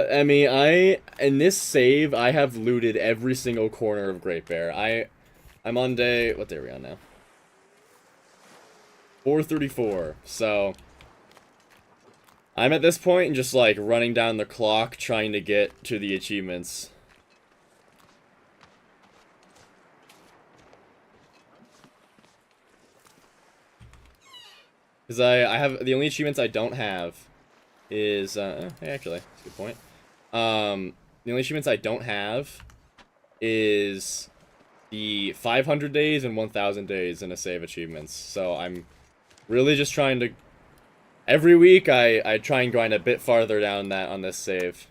Emmy, in this save, I have looted every single corner of Great Bear. I'm on day, what day are we on now? 434, so I'm at this point and just, like, running down the clock trying to get to the achievements. Because I have, the only achievements I don't have is, hey, actually, that's a good point. The only achievements I don't have is the 500 days and 1,000 days in a save achievements. So I'm really just trying to, every week I try and grind a bit farther down that on this save.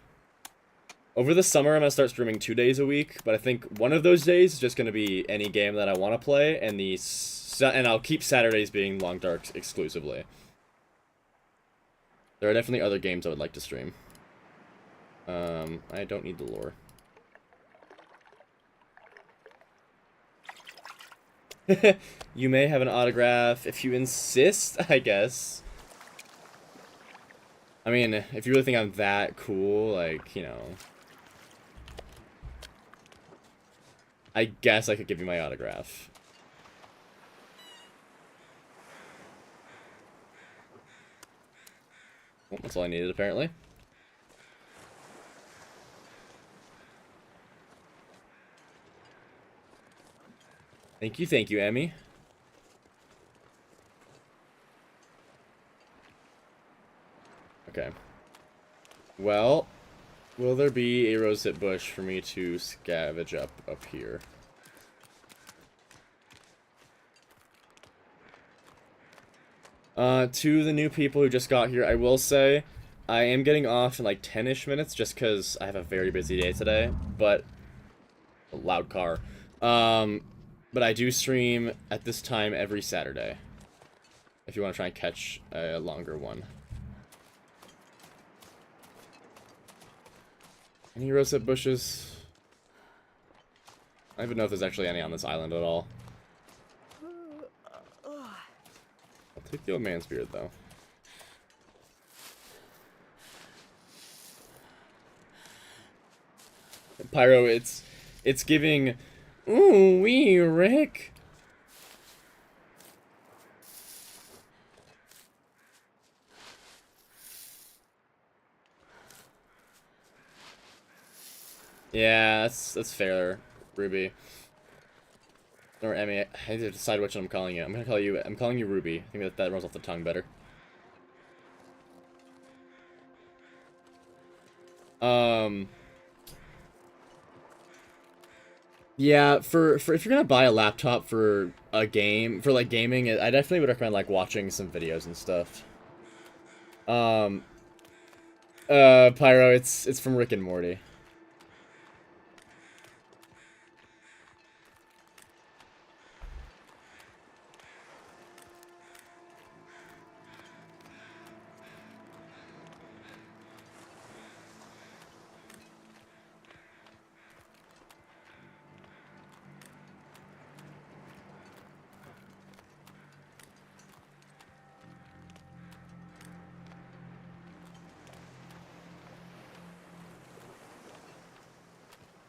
Over the summer, I'm going to start streaming 2 days a week, but I think one of those days is just going to be any game that I want to play, and I'll keep Saturdays being Long Dark exclusively. There are definitely other games I would like to stream. I don't need the lore. You may have an autograph if you insist, I guess. I mean, if you really think I'm that cool, like, you know, I guess I could give you my autograph. Well, that's all I needed, apparently. Thank you, Emmy. Okay. Well, will there be a rosehip bush for me to scavenge up here? To the new people who just got here, I will say, I am getting off in like 10-ish minutes just because I have a very busy day today, but, a loud car. But I do stream at this time every Saturday, if you want to try and catch a longer one. Any rosehip bushes? I don't even know if there's actually any on this island at all. I'll take the old man's beard, though. Pyro, it's giving, ooh wee, Rick. Yeah, that's fair, Ruby. Or Emmy, I need to decide which one I'm calling you. I'm calling you Ruby. I think that rolls off the tongue better. Yeah, for if you're gonna buy a laptop for a game, for like gaming, I definitely would recommend like watching some videos and stuff. Um, Pyro, it's from Rick and Morty.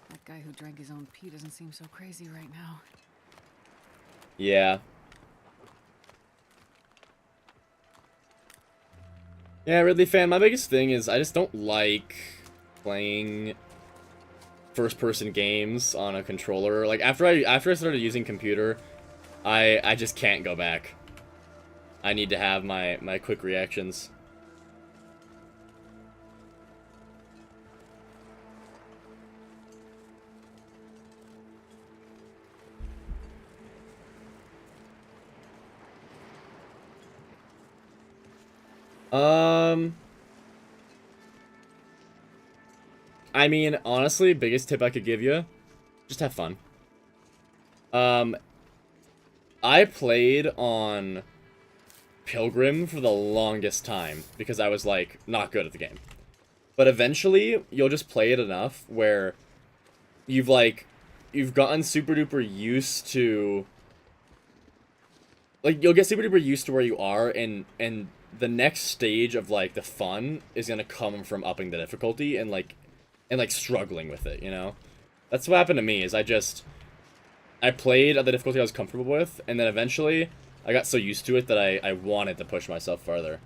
That guy who drank his own pee doesn't seem so crazy right now. Yeah. Yeah, Ridley fan, my biggest thing is I just don't like playing first-person games on a controller. Like after I started using computer, I just can't go back. I need to have my quick reactions. I mean, honestly, biggest tip I could give you, just have fun. I played on Pilgrim for the longest time because I was like not good at the game. But eventually, you'll just play it enough where you've gotten super duper used to, like, you'll get super duper used to where you are, and the next stage of like the fun is gonna come from upping the difficulty and like struggling with it, you know? That's what happened to me, is I played at the difficulty I was comfortable with, and then eventually I got so used to it that I wanted to push myself farther.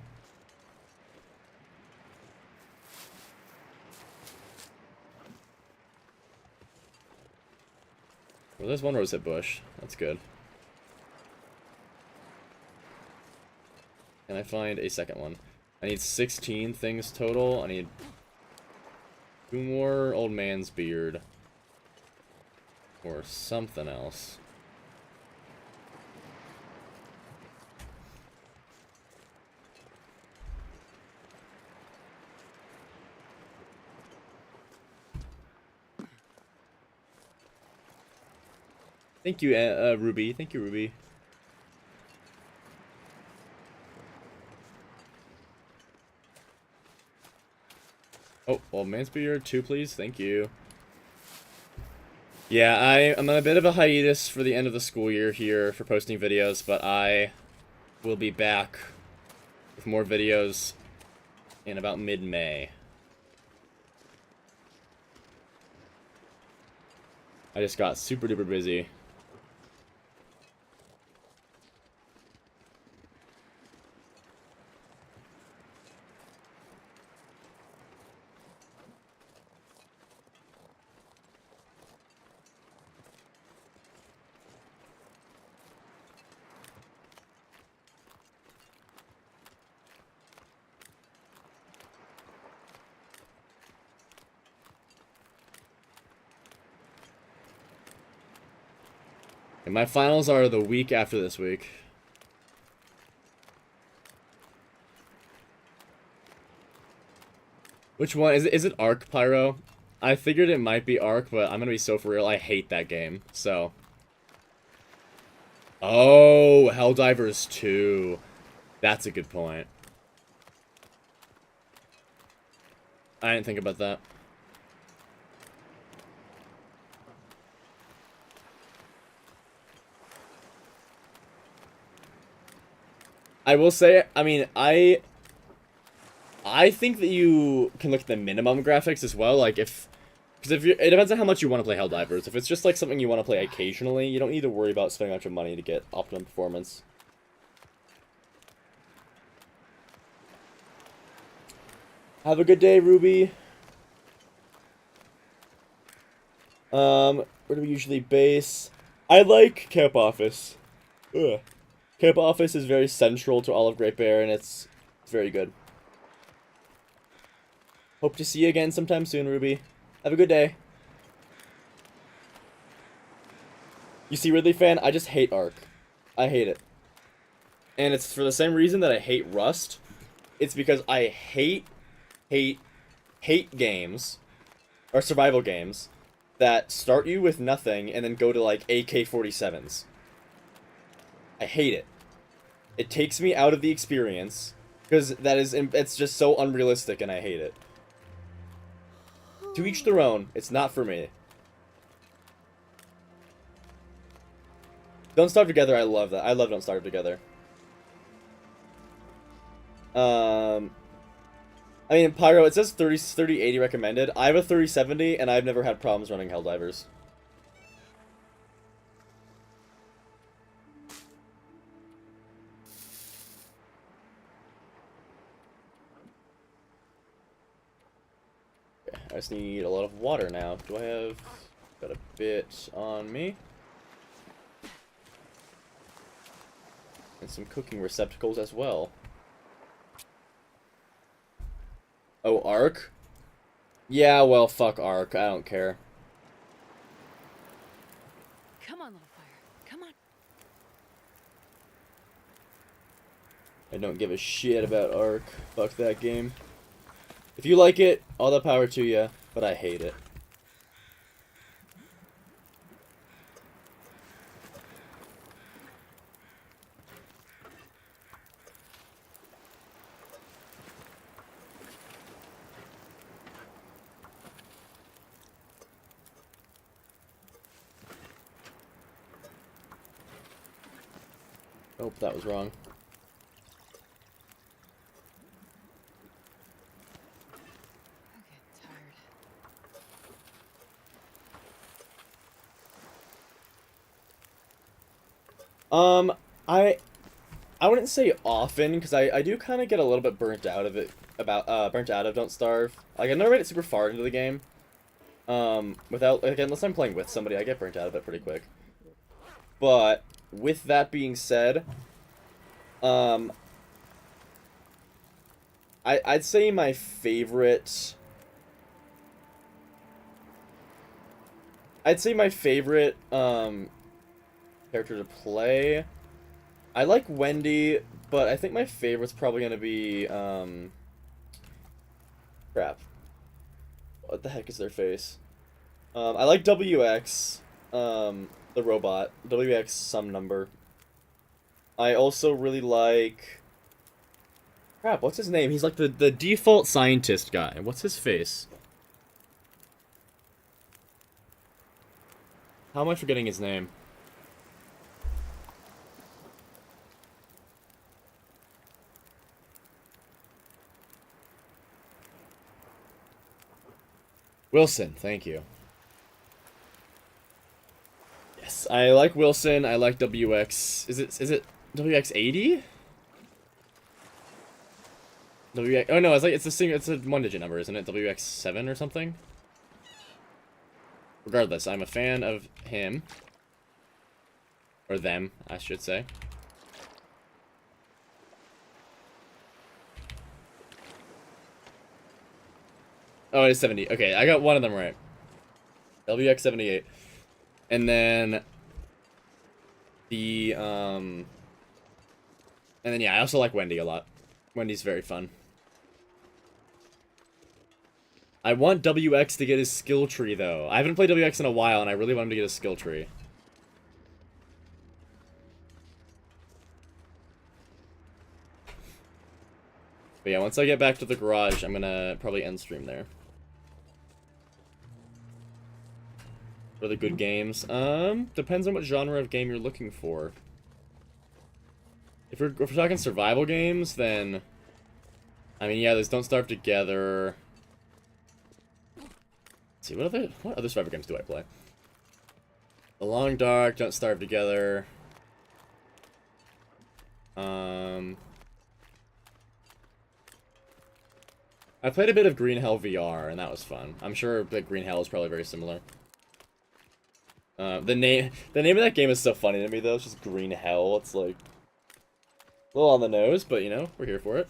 Well, there's one rosehip bush. That's good. Can I find a second one? I need 16 things total. I need 2 more old man's beard. Or something else. Thank you, Ruby. Thank you, Ruby. Oh, old man's beard, 2 please. Thank you. Yeah, I'm on a bit of a hiatus for the end of the school year here for posting videos, but I will be back with more videos in about mid-May. I just got super duper busy. And my finals are the week after this week. Which one? Is it Arc, Pyro? I figured it might be Arc, but I'm gonna be so for real. I hate that game, so. Oh, Helldivers 2. That's a good point. I didn't think about that. I will say, I mean, I think that you can look at the minimum graphics as well, like because if it depends on how much you want to play Helldivers. If it's just like something you want to play occasionally, you don't need to worry about spending a bunch of money to get optimum performance. Have a good day, Ruby. Where do we usually base? I like Camp Office. Ugh. Camp Office is very central to all of Great Bear, and it's very good. Hope to see you again sometime soon, Ruby. Have a good day. You see, Ridley fan, I just hate Ark. I hate it. And it's for the same reason that I hate Rust. It's because I hate games, or survival games, that start you with nothing and then go to, like, AK-47s. I hate it. It takes me out of the experience, because it's just so unrealistic and I hate it. To each their own, it's not for me. Don't Starve Together, I love that. I love Don't Starve Together. I mean, Pyro, it says 3080 recommended. I have a 3070, and I've never had problems running Helldivers. Okay, I just need a lot of water now. Do I have... got a bit on me? And some cooking receptacles as well. Oh, Ark? Yeah, well, fuck Ark. I don't care. Come on, little fire. Come on. I don't give a shit about Ark. Fuck that game. If you like it, all the power to you, but I hate it. Oh, that was wrong. I'm getting tired. I wouldn't say often, because I do kind of get a little bit burnt out of it, burnt out of Don't Starve. Like, I've never made it super far into the game. Without, like, unless I'm playing with somebody, I get burnt out of it pretty quick. But, with that being said, I'd say my favorite... character to play... I like Wendy, but I think my favorite's probably gonna be, crap. What the heck is their face? I like WX, the robot. WX some number. I also really like... Crap, what's his name? He's like the default scientist guy. What's his face? How am I forgetting his name? Wilson, thank you. Yes, I like Wilson. I like WX. Is it WX80? WX. Oh no, it's a one-digit number, isn't it? WX7 or something. Regardless, I'm a fan of him, or them, I should say. Oh, it is 70. Okay, I got one of them right. WX78. And then and then yeah, I also like Wendy a lot. Wendy's very fun. I want WX to get his skill tree though. I haven't played WX in a while and I really want him to get his skill tree. But yeah, once I get back to the garage, I'm gonna probably end stream there. For the good games. Depends on what genre of game you're looking for. If we're talking survival games, then... I mean, yeah, there's Don't Starve Together. Let's see, what other survival games do I play? The Long Dark, Don't Starve Together. I played a bit of Green Hell VR, and that was fun. I'm sure that Green Hell is probably very similar. The name of that game is so funny to me, though. It's just Green Hell. It's like a little on the nose, but you know, we're here for it.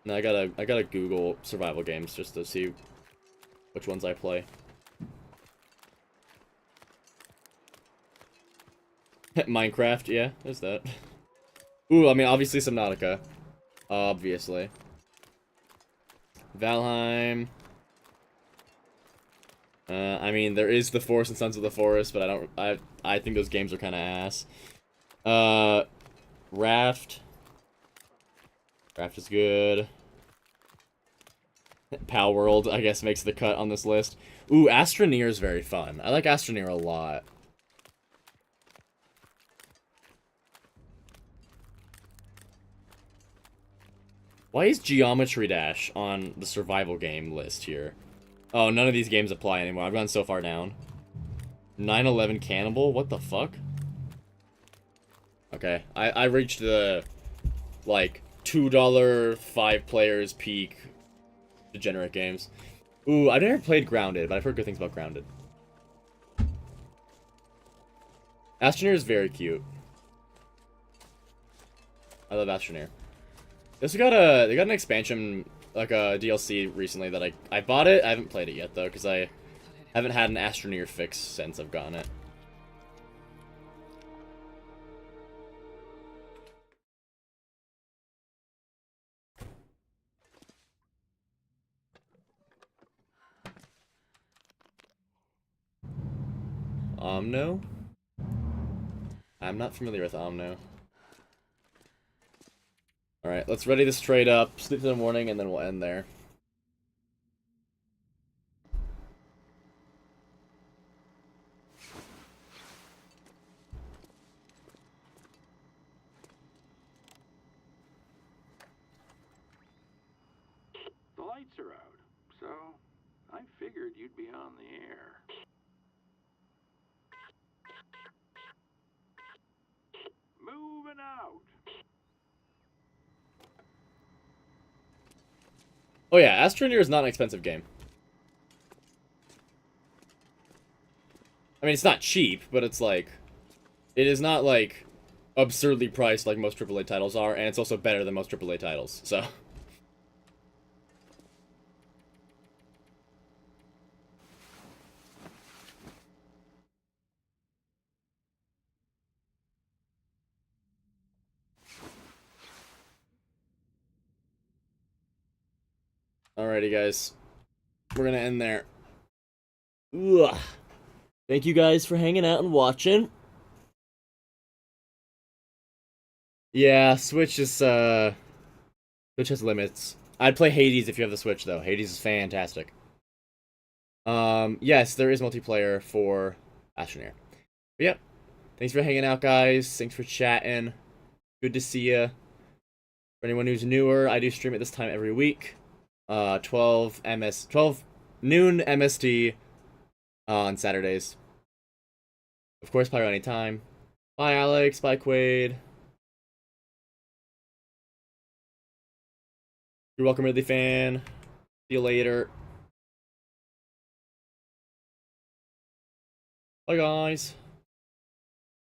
And I gotta Google survival games just to see which ones I play. Minecraft, yeah, there's that. Ooh, I mean, obviously Subnautica. Obviously. Valheim. I mean, there is The Forest and Sons of the Forest, but I think those games are kind of ass. Raft. Raft is good. Pal World, I guess, makes the cut on this list. Ooh, Astroneer is very fun. I like Astroneer a lot. Why is Geometry Dash on the survival game list here? Oh, none of these games apply anymore. I've gone so far down. 9/11 Cannibal? What the fuck? Okay, I reached the, like, $2, 5 players peak degenerate games. Ooh, I've never played Grounded, but I've heard good things about Grounded. Astroneer is very cute. I love Astroneer. They got an expansion, like a DLC recently that I bought it. I haven't played it yet though, because I haven't had an Astroneer fix since I've gotten it. Omno? I'm not familiar with Omno. Alright, let's ready this trade up, sleep in the morning, and then we'll end there. The lights are out, so I figured you'd be on the air. Moving out. Oh yeah, Astroneer is not an expensive game. I mean, it's not cheap, but it's like... It is not, like, absurdly priced like most AAA titles are, and it's also better than most AAA titles, so... Alrighty, guys. We're gonna end there. Ugh. Thank you guys for hanging out and watching. Yeah, Switch is, Switch has limits. I'd play Hades if you have the Switch, though. Hades is fantastic. Yes, there is multiplayer for Astroneer. But yeah, thanks for hanging out, guys. Thanks for chatting. Good to see ya. For anyone who's newer, I do stream at this time every week. 12 noon MST on Saturdays. Of course, Pyro anytime. Bye, Alex. Bye, Quaid. You're welcome, Ridley fan. See you later. Bye, guys.